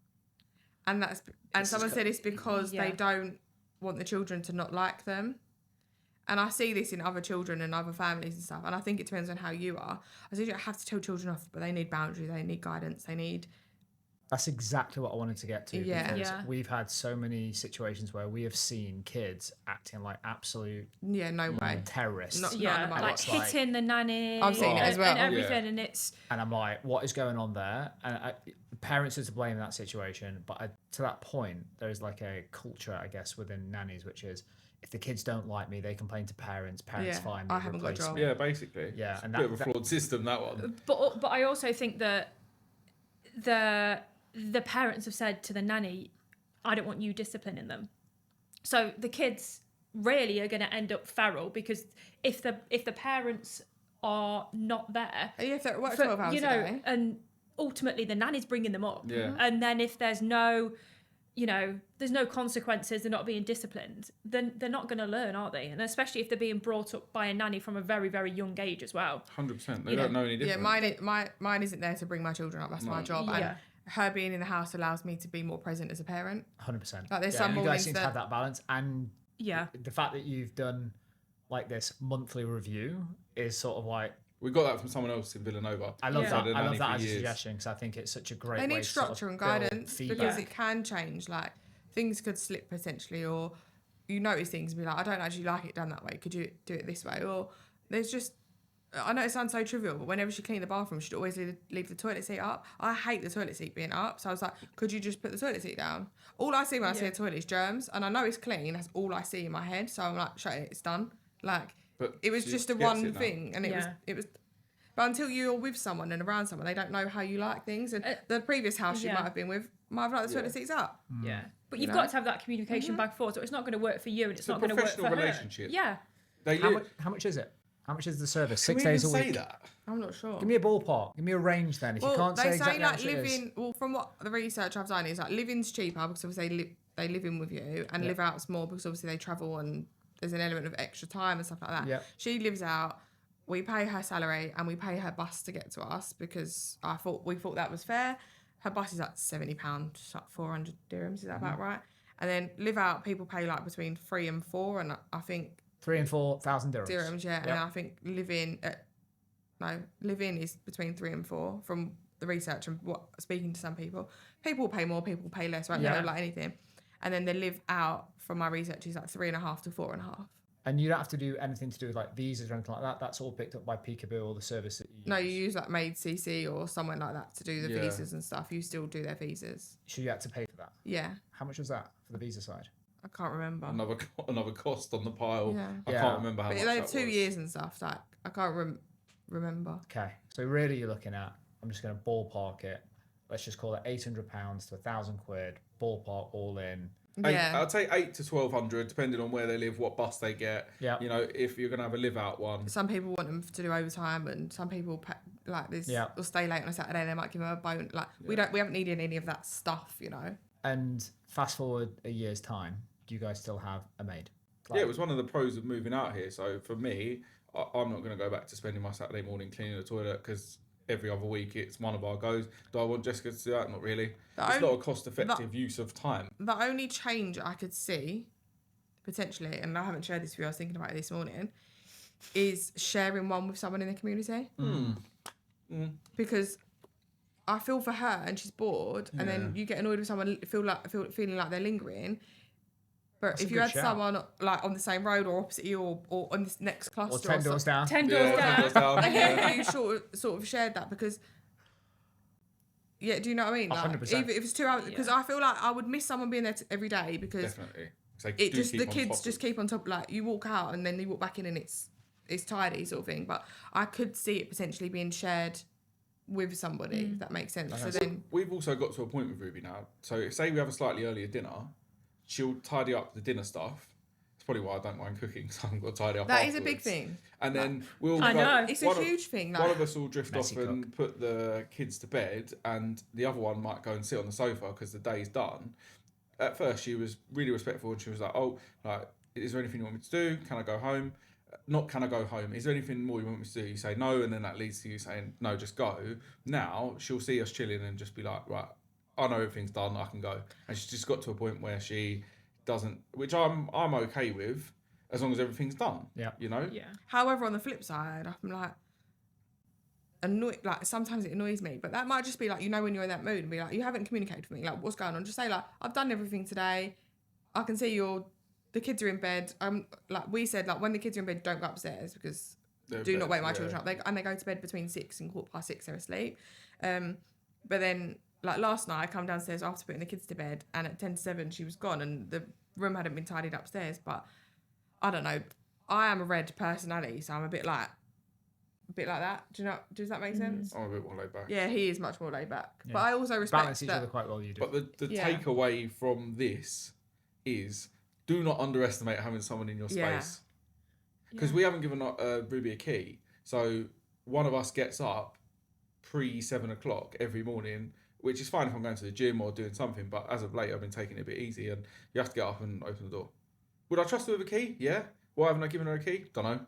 and someone said it's because they don't want the children to not like them. And I see this in other children and other families and stuff. And I think it depends on how you are. I think you don't have to tell children off, but they need boundaries, they need guidance, they need... That's exactly what I wanted to get to. Yeah. Because we've had so many situations where we have seen kids acting like absolute no way terrorists. Like hitting the nanny. I've seen it as well. And everything, and I'm like, what is going on there? And parents are to blame in that situation. But to that point, there's like a culture, I guess, within nannies, which is, if the kids don't like me, they complain to parents. Parents find me, I haven't got a job. Yeah, basically. Yeah, and bit of a flawed system, that one. But I also think that the parents have said to the nanny, I don't want you disciplining them. So the kids really are going to end up feral because if the parents are not there, you have to work 12 hours a day. And ultimately the nanny's bringing them up. Yeah. And then if there's no consequences, they're not being disciplined, then they're not going to learn, are they? And especially if they're being brought up by a nanny from a very, very young age as well. 100%. They don't know any different. Yeah, mine isn't there to bring my children up. That's my job. And her being in the house allows me to be more present as a parent. 100%. Like, there's some you mornings guys seem to have that balance. And the fact that you've done like this monthly review is sort of like... We got that from someone else in Villanova. I love that. I love that as a suggestion because I think it's such a great way They need to structure sort of and guidance build because it can change. Like, things could slip potentially, or you notice things and be like, I don't actually like it done that way. Could you do it this way? Or there's just... I know it sounds so trivial, but whenever she cleaned the bathroom, she'd always leave the toilet seat up. I hate the toilet seat being up. So I was like, could you just put the toilet seat down? All I see when I see a toilet is germs. And I know it's clean. That's all I see in my head. So I'm like, shut it, it's done. Like, But it was just a one thing. And it was But until you're with someone and around someone, they don't know how you like things. And the previous house you might have been with might have liked the toilet seats up. Yeah. But you've got to have that communication back and forth. So it's not going to work for you and it's not going to work for her. Professional relationship. Yeah. How much is it? How much is the service? Can 6 we days a even week? say that? I'm not sure. Give me a ballpark. Give me a range then. If you can't say exactly how much it is. Well, from what the research I've done is like living's cheaper because obviously they live in with you, and live out's more because obviously they travel and there's an element of extra time and stuff like that. Yeah. She lives out. We pay her salary and we pay her bus to get to us because we thought that was fair. Her bus is like £70, like 400 dirhams. Is that about right? And then live out, people pay like between 3 and 4, and I think 3,000 and 4,000 dirhams. dirhams, yeah. And I think live in is between 3 and 4 from the research and speaking to some people. People pay more, people pay less, right? Yeah. Like anything. And then the live out from my research is like 3.5 to 4.5. And you don't have to do anything to do with like visas or anything like that. That's all picked up by Peekaboo or the service that you use. No, you use like Made CC or someone like that to do the visas and stuff. You still do their visas. So you had to pay for that. Yeah. How much was that for the visa side? I can't remember. Another cost on the pile. Yeah. I can't remember how much But they that have 2 was. years and stuff. Like I can't remember. Okay. So really you're looking at, I'm just going to ballpark it. Let's just call it £800 to £1,000, ballpark all in. Yeah. I'd say 8 to 1,200, depending on where they live, what bus they get. Yeah. You know, if you're gonna have a live out one. Some people want them to do overtime, and some people like this. Yeah. Or stay late on a Saturday. They might give them a bone. Like we haven't needed any of that stuff, you know. And fast forward a year's time, do you guys still have a maid? Yeah, it was one of the pros of moving out here. So for me, I'm not gonna go back to spending my Saturday morning cleaning the toilet because every other week it's one of our goes. Do I want Jessica to do that? Not really. It's not a cost-effective use of time. The only change I could see, potentially, and I haven't shared this with you, I was thinking about it this morning, is sharing one with someone in the community. Because I feel for her and she's bored, and then you get annoyed with someone feeling like they're lingering. But That's if a you good had someone like on the same road or opposite you or on this next cluster Or 10 doors down. 10 doors down. you sort of shared that because do you know what I mean? Like, 100%. even if it's 2 hours, because I feel like I would miss someone being there every day because Definitely. So the kids just keep on top. Like you walk out and then you walk back in and it's tidy sort of thing. But I could see it potentially being shared with somebody if that makes sense. So then we've also got to a point with Ruby now. So say we have a slightly earlier dinner, she'll tidy up the dinner stuff. That's probably why I don't mind cooking, because I haven't got to tidy up. that is a big thing. And then we'll. I know. It's a huge thing. Like, one of us will drift off Messy and put the kids to bed, and the other one might go and sit on the sofa because the day's done. At first, she was really respectful, and she was like, "Oh, like, is there anything you want me to do? Can I go home? Not can I go home? Is there anything more you want me to do?" You say no, and then that leads to you saying no, just go. Now she'll see us chilling and just be like, "Right, I know everything's done. I can go." And she's just got to a point where she doesn't, which I'm okay with, as long as everything's done. Yeah. You know. Yeah. however, on the flip side, I'm like annoyed. Like sometimes it annoys me, but that might just be like when you're in that mood and be like, you haven't communicated with me. Like, what's going on? Just say like, I've done everything today. I can see the kids are in bed. Like we said, like when the kids are in bed, don't go upstairs because do not wake my children up. They go to bed between 6 and 6:15. They're asleep. But then like last night, I come downstairs after putting the kids to bed, and at 10 to 7 she was gone, and the room hadn't been tidied upstairs. But I don't know. I am a red personality, so I'm a bit like that. Does that make sense? I'm a bit more laid back. Yeah, he is much more laid back. Yeah. But I also respect Balance each that. other quite well, you do. But the takeaway from this is do not underestimate having someone in your Yeah. space. Because we haven't given Ruby a key. So one of us gets up pre 7 o'clock every morning, which is fine if I'm going to the gym or doing something. But as of late, I've been taking it a bit easy, and you have to get up and open the door. Would I trust her with a key? Yeah. Why haven't I given her a key? Don't know.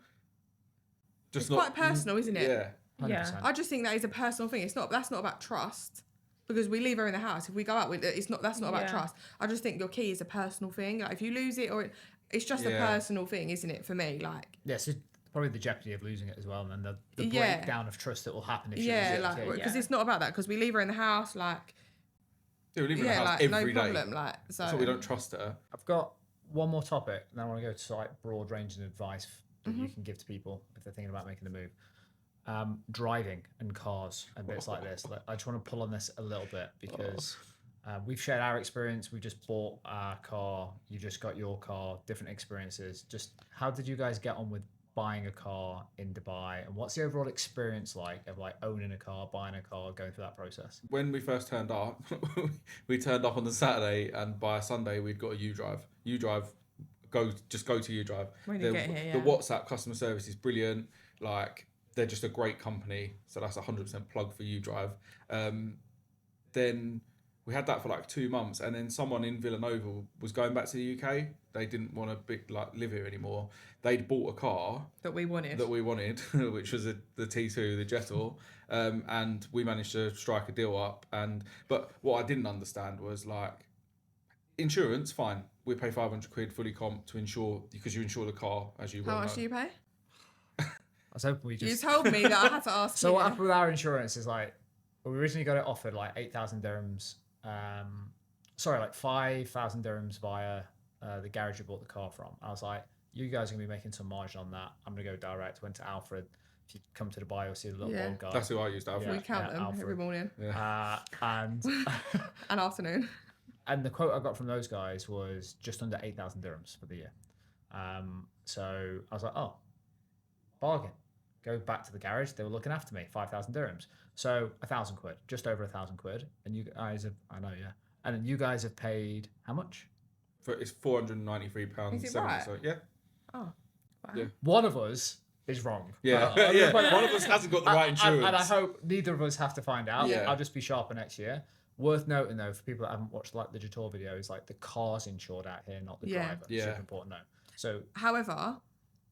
It's quite personal, isn't it? Yeah. 100%. I just think that is a personal thing. That's not about trust. Because we leave her in the house. If we go out, that's not about trust. I just think your key is a personal thing. Like if you lose it, it's just a personal thing, isn't it? For me, like Yes, probably the jeopardy of losing it as well, and then the breakdown of trust that will happen if she loses it. because it's not about that. Because we leave her in the house, like Yeah, we leave her in the house like every no day. problem, like so. So we don't trust her. I've got one more topic, and then I want to go to like broad ranging advice that you can give to people if they're thinking about making the move. Driving and cars and bits like this. Like, I just want to pull on this a little bit because we've shared our experience. We just bought our car. You just got your car. Different experiences. Just how did you guys get on with buying a car in Dubai, and what's the overall experience like of like owning a car, buying a car, going through that process? When we first turned up, we turned up on the Saturday, and by Sunday we'd got a U-Drive. U-Drive, go to U-Drive. When you get here, The WhatsApp customer service is brilliant. Like, they're just a great company, so that's 100% plug for U-Drive. Then we had that for like 2 months, and then someone in Villanova was going back to the UK. They didn't want to live here anymore. They'd bought a car that we wanted, which was the T2, the Jetor, and we managed to strike a deal up. But what I didn't understand was like, insurance, fine. We pay 500 quid fully comp to insure, because you insure the car, as you well know. How much do you pay? I was hoping we just... You told me that I had to ask So you. what happened with our insurance is like, we originally got it offered like 8,000 dirhams. Like 5,000 dirhams via the garage we bought the car from. I was like, you guys are going to be making some margin on that. I'm going to go direct. Went to Alfred. If you come to Dubai, you'll see the little old guy. That's who I used, Alfred. We count them Alfred. every morning And and afternoon. And the quote I got from those guys was just under 8,000 dirhams for the year. So I was like, oh, bargain. Go back to the garage. They were looking after me. 5,000 dirhams. So 1,000 quid, just over 1,000 quid. And you guys have, I know, yeah. And then you guys have paid how much? It's £493. Is it right? So, yeah. Oh, wow. Yeah. One of us is wrong. Yeah, one of us hasn't got the right insurance. And I hope neither of us have to find out. Yeah. I'll just be sharper next year. Worth noting though, for people that haven't watched like the Jator videos, like the car's insured out here, not the driver. Yeah. Super important note. So, however,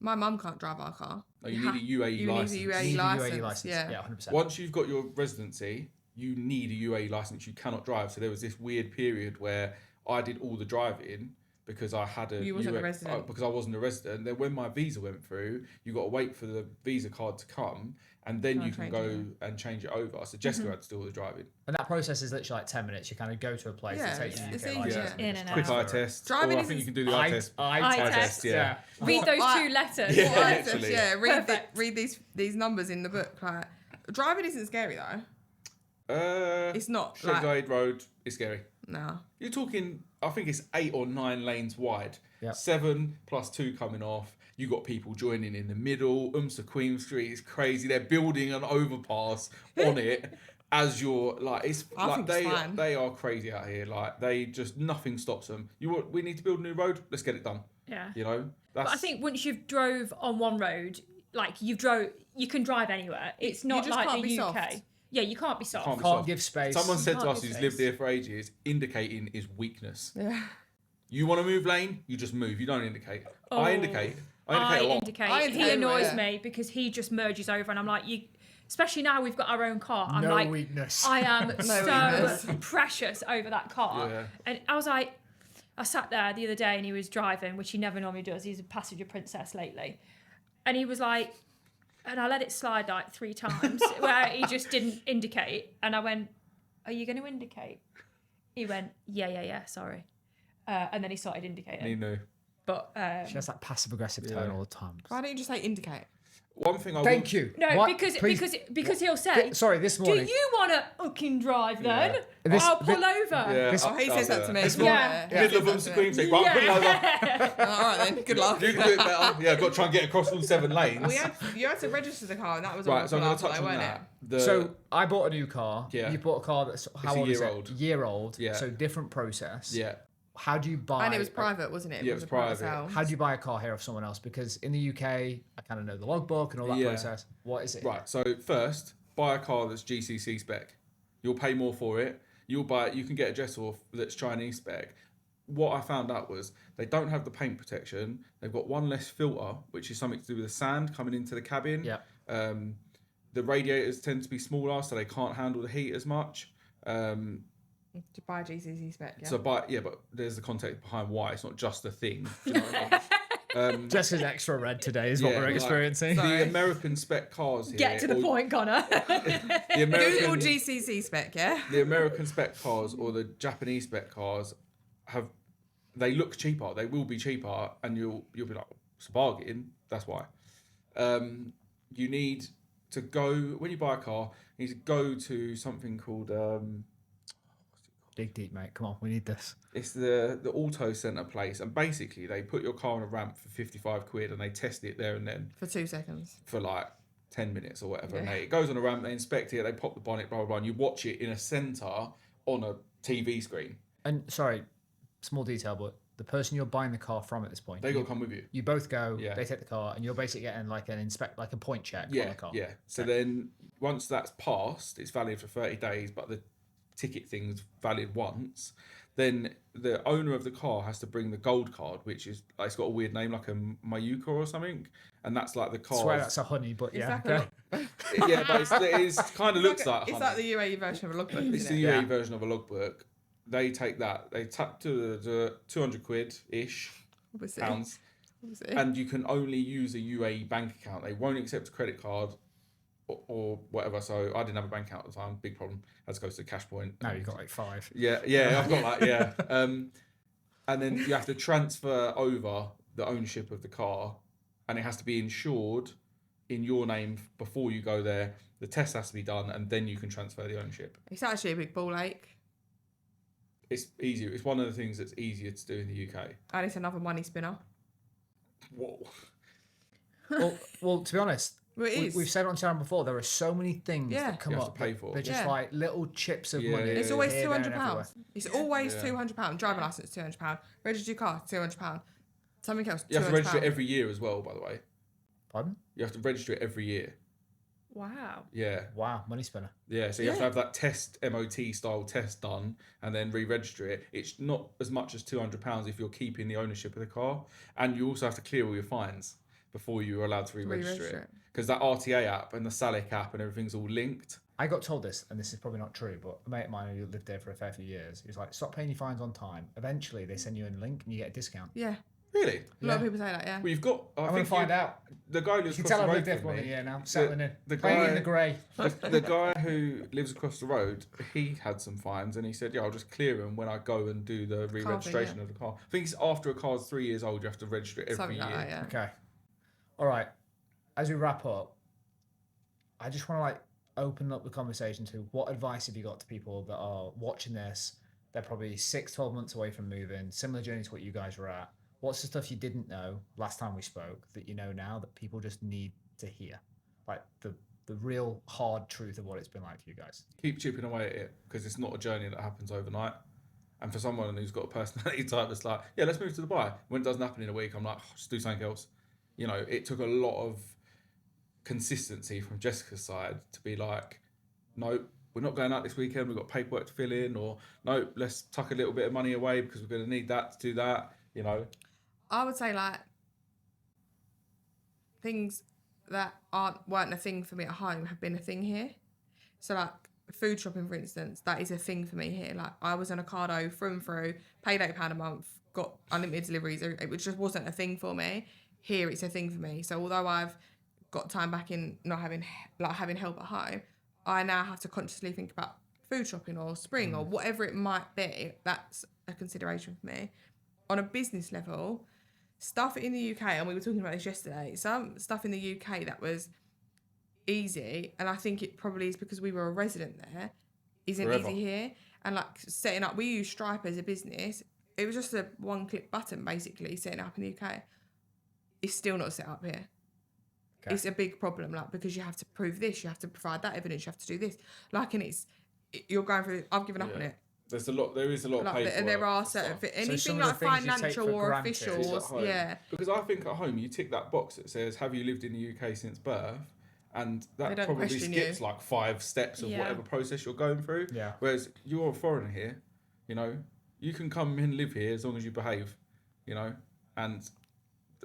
my mum can't drive our car. Oh, you need a UAE license. You need a UAE license. Yeah, 100%. Once you've got your residency, you need a UAE license. You cannot drive. So there was this weird period where I did all the driving because I had a... You wasn't a resident. Because I wasn't a resident. Then when my visa went through, you got to wait for the visa card to come, and then you can go and change it over. So Jessica had to do all the driving. And that process is literally like 10 minutes. You kind of go to a place that takes you it's UK easy, license. In and Quick out. eye test. Driving I think you can do the eye test. Eye test, yeah. Read those two letters. Yeah, Right, literally. yeah. Perfect. Read these numbers in the book. Like, driving isn't scary though. It's not. Straight grade road is scary. No. You're talking, I think it's 8 or 9 lanes wide. Yep. 7 plus 2 coming off. You got people joining in the middle. Queen Street is crazy. They're building an overpass on it as you're like, it's I like think it's fine. they are crazy out here. Like, they just, nothing stops them. We need to build a new road. Let's get it done. Yeah. You know. But I think once you've drove on one road, like you can drive anywhere. It's not just like can't the be UK. soft. Yeah, you can't be soft. Can't be Can't soft. give space. Someone said to can't us give who's space. lived here for ages, indicating is weakness. Yeah. You want to move lane, you just move. You don't indicate. I indicate. I I indicate a lot. indicate. I He indicate, annoys yeah. me because he just merges over, and I'm like, you. Especially now we've got our own car. I'm No like, weakness. I am weakness. so precious over that car. Yeah. And I was like, I sat there the other day and he was driving, which he never normally does. He's a passenger princess lately. And he was like, and I let it slide like 3 times where he just didn't indicate. And I went, are you going to indicate? He went, yeah, sorry. And then he started indicating. Me no. But She has that passive aggressive tone all the time. Why don't you just say indicate? One thing I Thank you. no, What? because Please- because he'll say, Sorry, this do morning. you want to fucking drive then? This- I'll pull over. Yeah. This- Oh, he says that to me. Yeah. Middle of Queen Street. Right, pull over. All right then. Good luck. You can do it better. Yeah, got to try and get across all 7 lanes. You had to register the car, and that was Right, so I'm going all to touch on weren't that. So I bought a new car. Yeah. You bought a car that's how a old is year it? old. Year old. Yeah. So different process. Yeah. How do you buy? And it was private, wasn't it? Yeah, it was a private private. sale. How do you buy a car here off someone else? Because in the UK, I kind of know the logbook and all that Yeah. process. What is it? Right, so first, buy a car that's GCC spec. You'll pay more for it. You can get a Jetor that's Chinese spec. What I found out was they don't have the paint protection. They've got one less filter, which is something to do with the sand coming into the cabin. Yeah. The radiators tend to be smaller, so they can't handle the heat as much. To buy GCC spec, yeah. But there's the context behind why. It's not just a thing. Do you know what I mean? Just extra red today is what Yeah, we're like- experiencing. The American spec cars here. Get to the point, Connor. The American, Google GCC spec, yeah. the American spec cars or the Japanese spec cars they look cheaper. They will be cheaper, and you'll be like, it's a bargain. That's why. You need to go when you buy a car. You need to go to something called Dig deep, mate. Come on, we need this. It's the auto centre place, and basically they put your car on a ramp for 55 quid and they test it there and then For 2 seconds. for like 10 minutes or whatever. Yeah. And it goes on a ramp, they inspect it, they pop the bonnet, blah, blah, blah, and you watch it in a centre on a TV screen. And sorry, small detail, but the person you're buying the car from at this point, They got to come with you. you both go, Yeah. they take the car, and you're basically getting like a point check on Yeah, the car. yeah. So then once that's passed, it's valid for 30 days, but the ticket thing's valid once. Then the owner of the car has to bring the gold card, which is like, it's got a weird name, like a Mayuka or something, and that's like the car. I swear that's a honey, but yeah. Exactly. Okay. Yeah, but it's kind of looks like It's honey. like the UAE version of a logbook. It's Isn't the it? UAE version of a logbook. They take that, they tap to the 200 quid ish Obviously. pounds, Obviously. and you can only use a UAE bank account. They won't accept a credit card or whatever. So I didn't have a bank account at the time. Big problem. Had to go to the cash point. Now you've got like 5. Yeah, I've got that. Yeah, and then you have to transfer over the ownership of the car, and it has to be insured in your name before you go there. The test has to be done, and then you can transfer the ownership. It's actually a big ball ache. It's easier. It's one of the things that's easier to do in the UK. And it's another money spinner. Whoa. Well, to be honest, Well, it is. we've said it on channel before. There are so many things Yeah. that come You have up. to pay for. They're just Yeah. like little chips of Yeah, money. yeah, It's yeah. always here, there, and £200. everywhere. It's always Yeah. £200. Driving license £200. Register your car £200. Something else. You have to register it £200. every year as well, by the way. Pardon? You have to register it every year. Wow. Yeah. Wow, money spinner. Yeah, so you have to Yeah. have that test, MOT style test done and then re-register it. It's not as much as £200 if you're keeping the ownership of the car. And you also have to clear all your fines before you're allowed to re-register Re-register it. it. Because that RTA app and the Salic app and everything's all linked. I got told this, and this is probably not true, but a mate of mine who lived there for a fair few years, he was like, stop paying your fines on time. Eventually, they send you a link and you get a discount. Yeah. Really? A lot of people say that, yeah. Well, you've got... I'm going to find out. The guy who lives You can across tell the I've road lived there from for more than a me... year now. Settling in. the Playing in guy- the grey. The guy who lives across the road, he had some fines and he said, yeah, I'll just clear them when I go and do the re-registration yeah. of the car. I think it's after a car's 3 years old, you have to register it every Something year. like that, yeah. Okay. All right. As we wrap up, I just want to open up the conversation to what advice have you got to people that are watching this? They're probably 6-12 months away from moving, similar journey to what you guys were at. What's the stuff you didn't know last time we spoke that you know now that people just need to hear? Like the real hard truth of what it's been like for you guys. Keep chipping away at it because it's not a journey that happens overnight. And for someone who's got a personality type that's like, yeah, let's move to Dubai. When it doesn't happen in a week, I'm like, just do something else. You know, it took a lot of consistency from Jessica's side to be like, nope, we're not going out this weekend. We've got paperwork to fill in, or nope, let's tuck a little bit of money away because we're going to need that to do that. You know, I would say things that weren't a thing for me at home have been a thing here. So food shopping, for instance, that is a thing for me here. I was on Ocado through and through, paid £8 a month, got unlimited deliveries. It just wasn't a thing for me. Here it's a thing for me. So although I've got time back in not having help at home, I now have to consciously think about food shopping or spring or whatever it might be. That's a consideration for me. On a business level, stuff in the UK, and we were talking about this yesterday, some stuff in the UK that was easy, and I think it probably is because we were a resident there, isn't Forever. easy here. And setting up, we use Stripe as a business. It was just a one-click button, basically, setting up in the UK. It's still not set up here. Okay. It's a big problem, because you have to prove this, you have to provide that evidence, you have to do this. You're going through. I've given up on it. there is a lot of paperwork. And there are and certain stuff. anything some of the things you take financial for or granted. official, It's at home. yeah. Because I think at home you tick that box that says, have you lived in the UK since birth? And They that don't probably question skips you. 5 steps of Yeah. whatever process you're going through. Yeah. Whereas you're a foreigner here, you know, you can come and live here as long as you behave, you know. And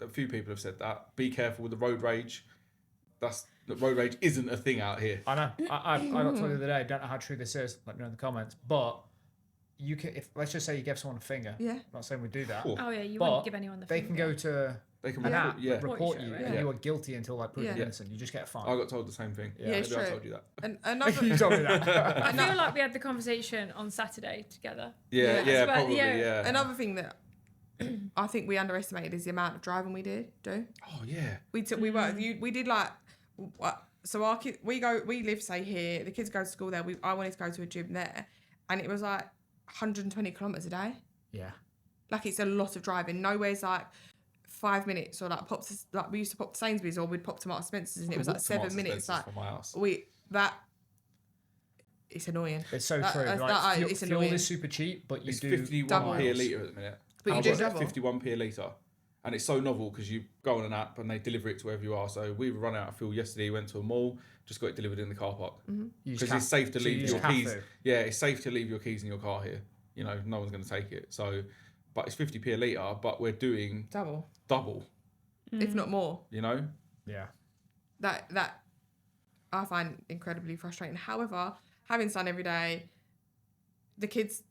a few people have said that. Be careful with the road rage. The road rage isn't a thing out here. I know. I got told the other day, don't know how true this is, let me know in the comments. But you can, if let's just say you give someone a finger. Yeah. I'm not saying we do that. Cool. Oh yeah, you But wouldn't give anyone the They finger. can go to They can an Yeah. app, yeah. report you, Report and you, you are guilty until proven Yeah. innocent. You just get a fine. I got told the same thing. Yeah, it's Maybe I true. told you that. And another, You told me that. I feel like we had the conversation on Saturday together. Yeah, Yeah. yeah, But, probably, yeah. yeah. another thing that I think we underestimated is the amount of driving we do. Oh, yeah. We did so our kid, we live say here, the kids go to school there. I wanted to go to a gym there, and it was 120 kilometers a day. Yeah. Like, it's a lot of driving. Nowhere's like 5 minutes, or like pops, like we used to pop to Sainsbury's or we'd pop to Marks Spencer's, and it was like 7 minutes. Like, from my house. It's annoying. It's so true. Like, It's fuel annoying. is super cheap, but you It's do 51p a litre at the minute. But you do double. 51p a litre. And it's so novel because you go on an app and they deliver it to wherever you are. So we run out of fuel yesterday, went to a mall, just got it delivered in the car park. Because it's safe to leave your keys. Yeah, it's safe to leave your keys in your car here. You know, no one's going to take it. So, but it's 50p a litre, but we're doing double. If not more. You know? Yeah. That I find incredibly frustrating. However, having sun every day, the kids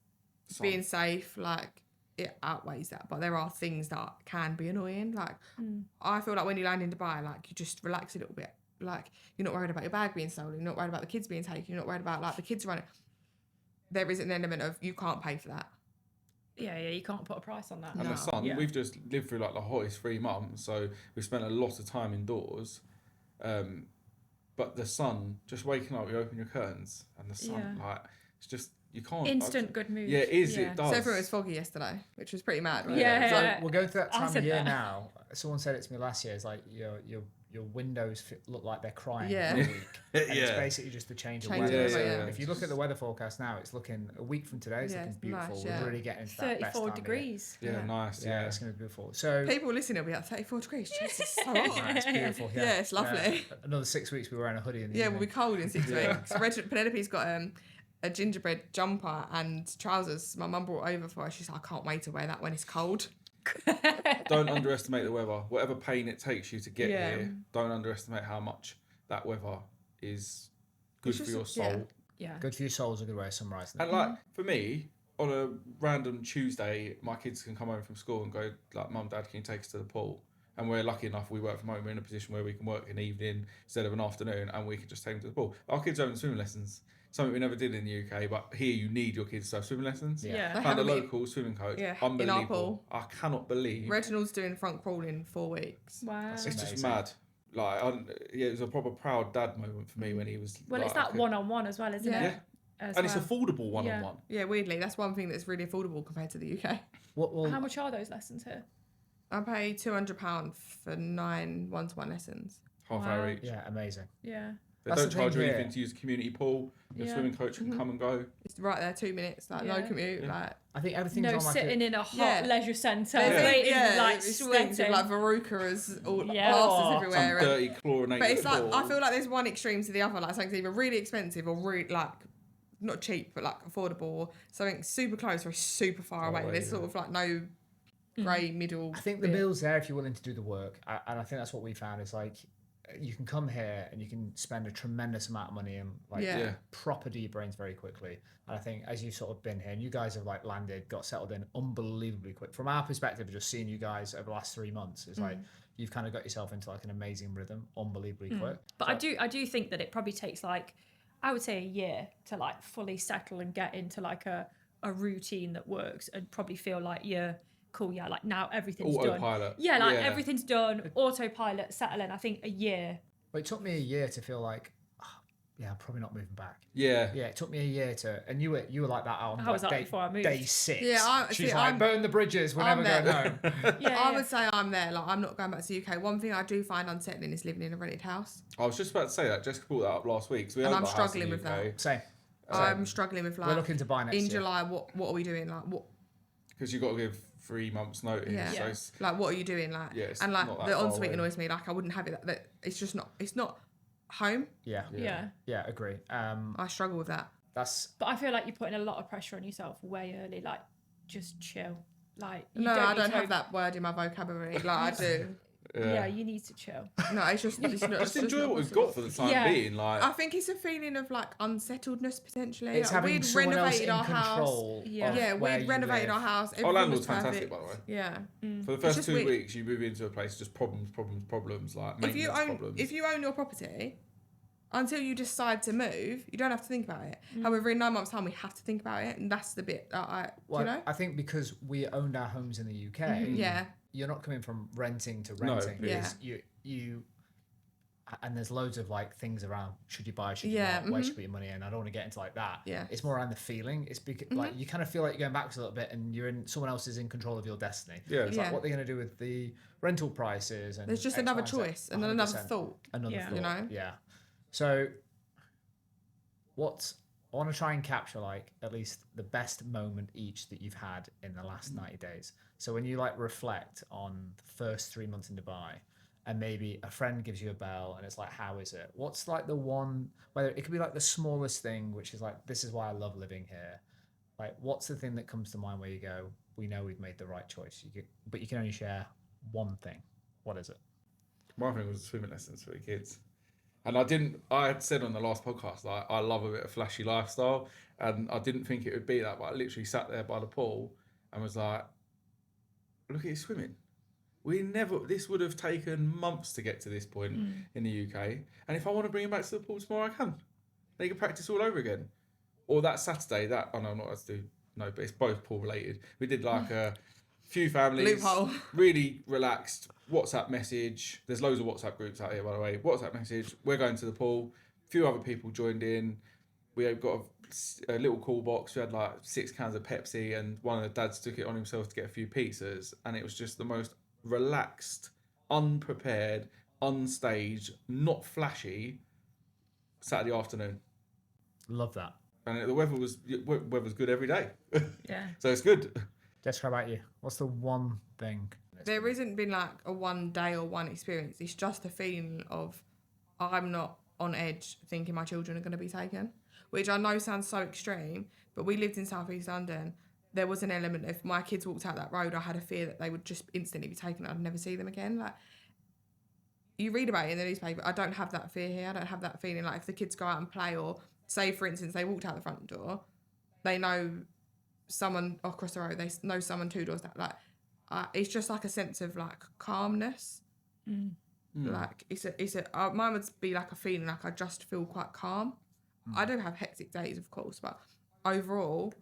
being safe, like, it outweighs that. But there are things that can be annoying. Like, I feel like when you land in Dubai, like, you just relax a little bit. Like, you're not worried about your bag being stolen. You're not worried about the kids being taken. You're not worried about, like, the kids running. There is an element of you can't pay for that. Yeah, you can't put a price on that. And the sun, we've just lived through like the hottest 3 months, so we've spent a lot of time indoors. But the sun, just waking up, you open your curtains, and the sun, like, it's just, you can't. Instant good mood. Yeah, it is. Yeah. It does. So everyone was foggy yesterday, which was pretty mad. Right? Yeah. So we're going through that time of year now. Someone said it to me last year. It's like your windows look like they're crying for a week. And it's basically just the change of weather. So if you look at the weather forecast now, it's looking a week from today. It's looking beautiful. Nice, We're really getting into that best 34 time degrees. Yeah, nice. Yeah, it's going to be beautiful. So people listening will be like 34 degrees. Jesus, it's so hot. it's beautiful. Yeah, it's lovely. Another 6 weeks we were wearing a hoodie in the Yeah, evening. we'll be cold in 6 weeks. Penelope's got a gingerbread jumper and trousers my mum brought over for her. She's like, I can't wait to wear that when it's cold. Don't underestimate the weather. Whatever pain it takes you to get here, don't underestimate how much that weather is good for your soul. Yeah. Good for your soul is a good way of summarising it. And like for me, on a random Tuesday, my kids can come home from school and go like, Mum, Dad, can you take us to the pool? And we're lucky enough, we work from home. We're in a position where we can work an evening instead of an afternoon, and we can just take them to the pool. Our kids are having swimming lessons. Something we never did in the UK, but here you need your kids to have swimming lessons. Yeah. Found a local swimming coach. Yeah, Unbelievable. in our pool. I cannot believe. Reginald's doing front crawl in 4 weeks. Wow. It's just mad. Like, it was a proper proud dad moment for me when he was. Well, like, it's that one-on-one as well, isn't it? Yeah. And it's affordable one-on-one. Yeah, weirdly, that's one thing that's really affordable compared to the UK. How much are those lessons here? I pay £200 for 9 one-to-one lessons. Half hour each. Yeah, amazing. Yeah. They don't charge you anything to use a community pool. Your swimming coach can come and go. It's right there, 2 minutes, like no commute. Like, I think everything's no on like sitting in a hot leisure centre, like sweating. sweating, like Verucas, all Yeah. glasses everywhere. Some dirty chlorinated But it's like, pool. I feel like there's one extreme to the other. Like, something's either really expensive or really, like, not cheap, but like affordable, or something super close or super far away. There's sort of like no grey middle. I think the mill's there if you're willing to do the work. And I think that's what we found is like, you can come here and you can spend a tremendous amount of money and like proper do your brains very quickly. And I think as you've sort of been here and you guys have like landed, got settled in unbelievably quick. From our perspective of just seeing you guys over the last 3 months, it's like you've kind of got yourself into like an amazing rhythm, unbelievably quick. But I do think that it probably takes like, I would say a year to like fully settle and get into like a routine that works and probably feel like you're cool. Yeah, like now everything's Autopilot. done. Yeah, like everything's done. Autopilot, settle in. I think a year. But it took me a year to feel like, I'm probably not moving back. Yeah. Yeah, it took me a year to, and you were like that on I was like before I moved. day 6. Yeah, she's like, burn the bridges, we're never going home. I would say I'm there. Like, I'm not going back to the UK. One thing I do find unsettling is living in a rented house. I was just about to say that. Jessica brought that up last week. So and I'm struggling with that. Same. I'm struggling with like. We're looking to buy next year. In July, what are we doing? Like what? Because you've got to give 3 months notice. Yeah. So it's, like what are you doing? Like and like the ensuite annoys me. Like I wouldn't have it. That it's just not. It's not home. Yeah, agree. I struggle with that. But I feel like you're putting a lot of pressure on yourself way early. Like, just chill. Like, I don't have that word in my vocabulary. Like I do. Yeah, you need to chill. No, it's just not. Just enjoy what we've got for the time being. Like, I think it's a feeling of like unsettledness potentially. It's like, having we'd someone renovated else in our house. control. Yeah, we'd renovated our house. Our landlord's fantastic, by the way. Yeah. For the first 2 weeks, you move into a place, just problems. Like maintenance problems. If you own your property, until you decide to move, you don't have to think about it. However, in 9 months' time, we have to think about it, and that's the bit that I think because we owned our homes in the UK. You're not coming from renting to renting. No, you and there's loads of like things around, should you buy, should you not, where should you put your money in? I don't want to get into like that. Yeah. It's more around the feeling. It's like you kind of feel like you're going backwards a little bit and someone else is in control of your destiny. Yeah. It's like what they're going to do with the rental prices. And there's just X, another Y, and Z. choice and then another 100%. thought. Another thought, you know? Yeah. So I want to try and capture like at least the best moment each that you've had in the last 90 days. So when you like reflect on the first 3 months in Dubai and maybe a friend gives you a bell and it's like, how is it? What's like the one, whether it could be like the smallest thing, which is like, this is why I love living here. Like, what's the thing that comes to mind where you go, we know we've made the right choice, but you can only share one thing. What is it? My thing was swimming lessons for the kids. And I had said on the last podcast, like, I love a bit of flashy lifestyle. And I didn't think it would be that, but I literally sat there by the pool and was like, look at you swimming. This would have taken months to get to this point in the UK. And if I want to bring him back to the pool tomorrow, I can. They can practice all over again. Or that Saturday, but it's both pool related. We did like a few families. Loophole. Really relaxed WhatsApp message. There's loads of WhatsApp groups out here, by the way. WhatsApp message. We're going to the pool. A few other people joined in. We have got a little cool box. We had like 6 cans of Pepsi, and one of the dads took it on himself to get a few pizzas. And it was just the most relaxed, unprepared, unstaged, not flashy Saturday afternoon. Love that. And the weather's good every day. Yeah. So it's good. Jessica, how about you? What's the one thing? There isn't been like a one day or one experience. It's just a feeling of I'm not on edge thinking my children are going to be taken, which I know sounds so extreme, but we lived in South East London. There was an element of my kids walked out that road, I had a fear that they would just instantly be taken. I'd never see them again. Like, you read about it in the newspaper. I don't have that fear here. I don't have that feeling. Like, if the kids go out and play, or say, for instance, they walked out the front door, they know someone across the road, they know someone 2 doors down. Like, it's just like a sense of like calmness. Like mine would be like a feeling like I just feel quite calm. I do have hectic days, of course, but overall,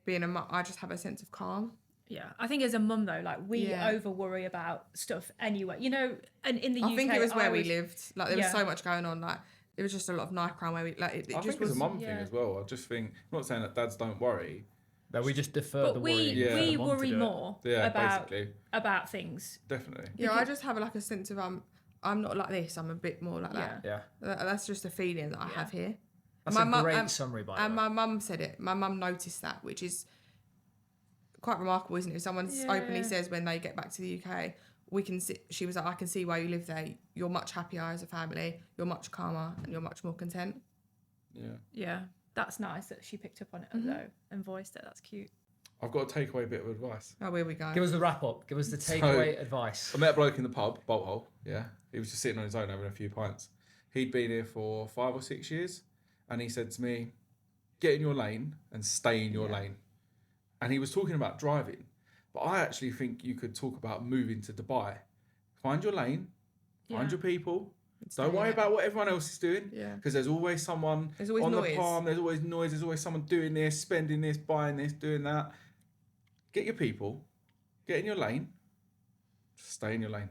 being a mum, I just have a sense of calm. Yeah, I think as a mum though, like we over worry about stuff anyway, you know. And in the UK, I think it was where we lived. Like, there was Yeah. so much going on. Like, there was just a lot of knife crime where we like. It I just think was. it's a mum thing as well. I just think, I'm not saying that dads don't worry. That we just defer the But worrying. we for the mum to worry do it. more Basically. about things. Definitely. Yeah, I just have like a sense of I'm not like this. I'm a bit more like that. Yeah. That's just a feeling that I have here. That's My a mum- great summary, by the And way. my mum said it. My mum noticed that, which is quite remarkable, isn't it? If someone openly says when they get back to the UK, we can see, she was like, I can see why you live there. You're much happier as a family. You're much calmer and you're much more content. Yeah. Yeah, that's nice that she picked up on it though and voiced it. That's cute. I've got a takeaway bit of advice. Oh, here we go. Give us the wrap up. Give us the takeaway advice. I met a bloke in the pub, Bolt Hole. Yeah. He was just sitting on his own having a few pints. He'd been here for 5 or 6 years. And he said to me, get in your lane and stay in your lane. And he was talking about driving. But I actually think you could talk about moving to Dubai. Find your lane, find your people. Don't worry about what everyone else is doing. Yeah. Because there's always someone There's always on noise. the palm. There's always noise. There's always someone doing this, spending this, buying this, doing that. Get your people. Get in your lane. Just stay in your lane.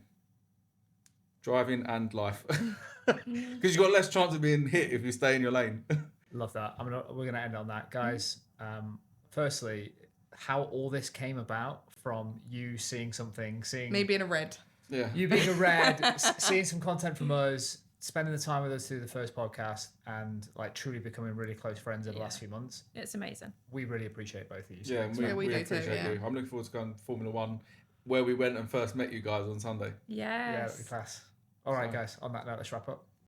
Driving and life. Because you've got less chance of being hit if you stay in your lane. Love that. We're gonna end on that, guys. Firstly, how all this came about from you seeing something, seeing Me being a red. Yeah. you being a red, seeing some content from us, spending the time with us through the first podcast, and like truly becoming really close friends over the last few months. It's amazing. We really appreciate both of you. Yeah, we we do too, appreciate yeah. you. I'm looking forward to going to Formula One, where we went and first met you guys on Sunday. Yeah, Yes. class. All right, guys. On that note, let's wrap up.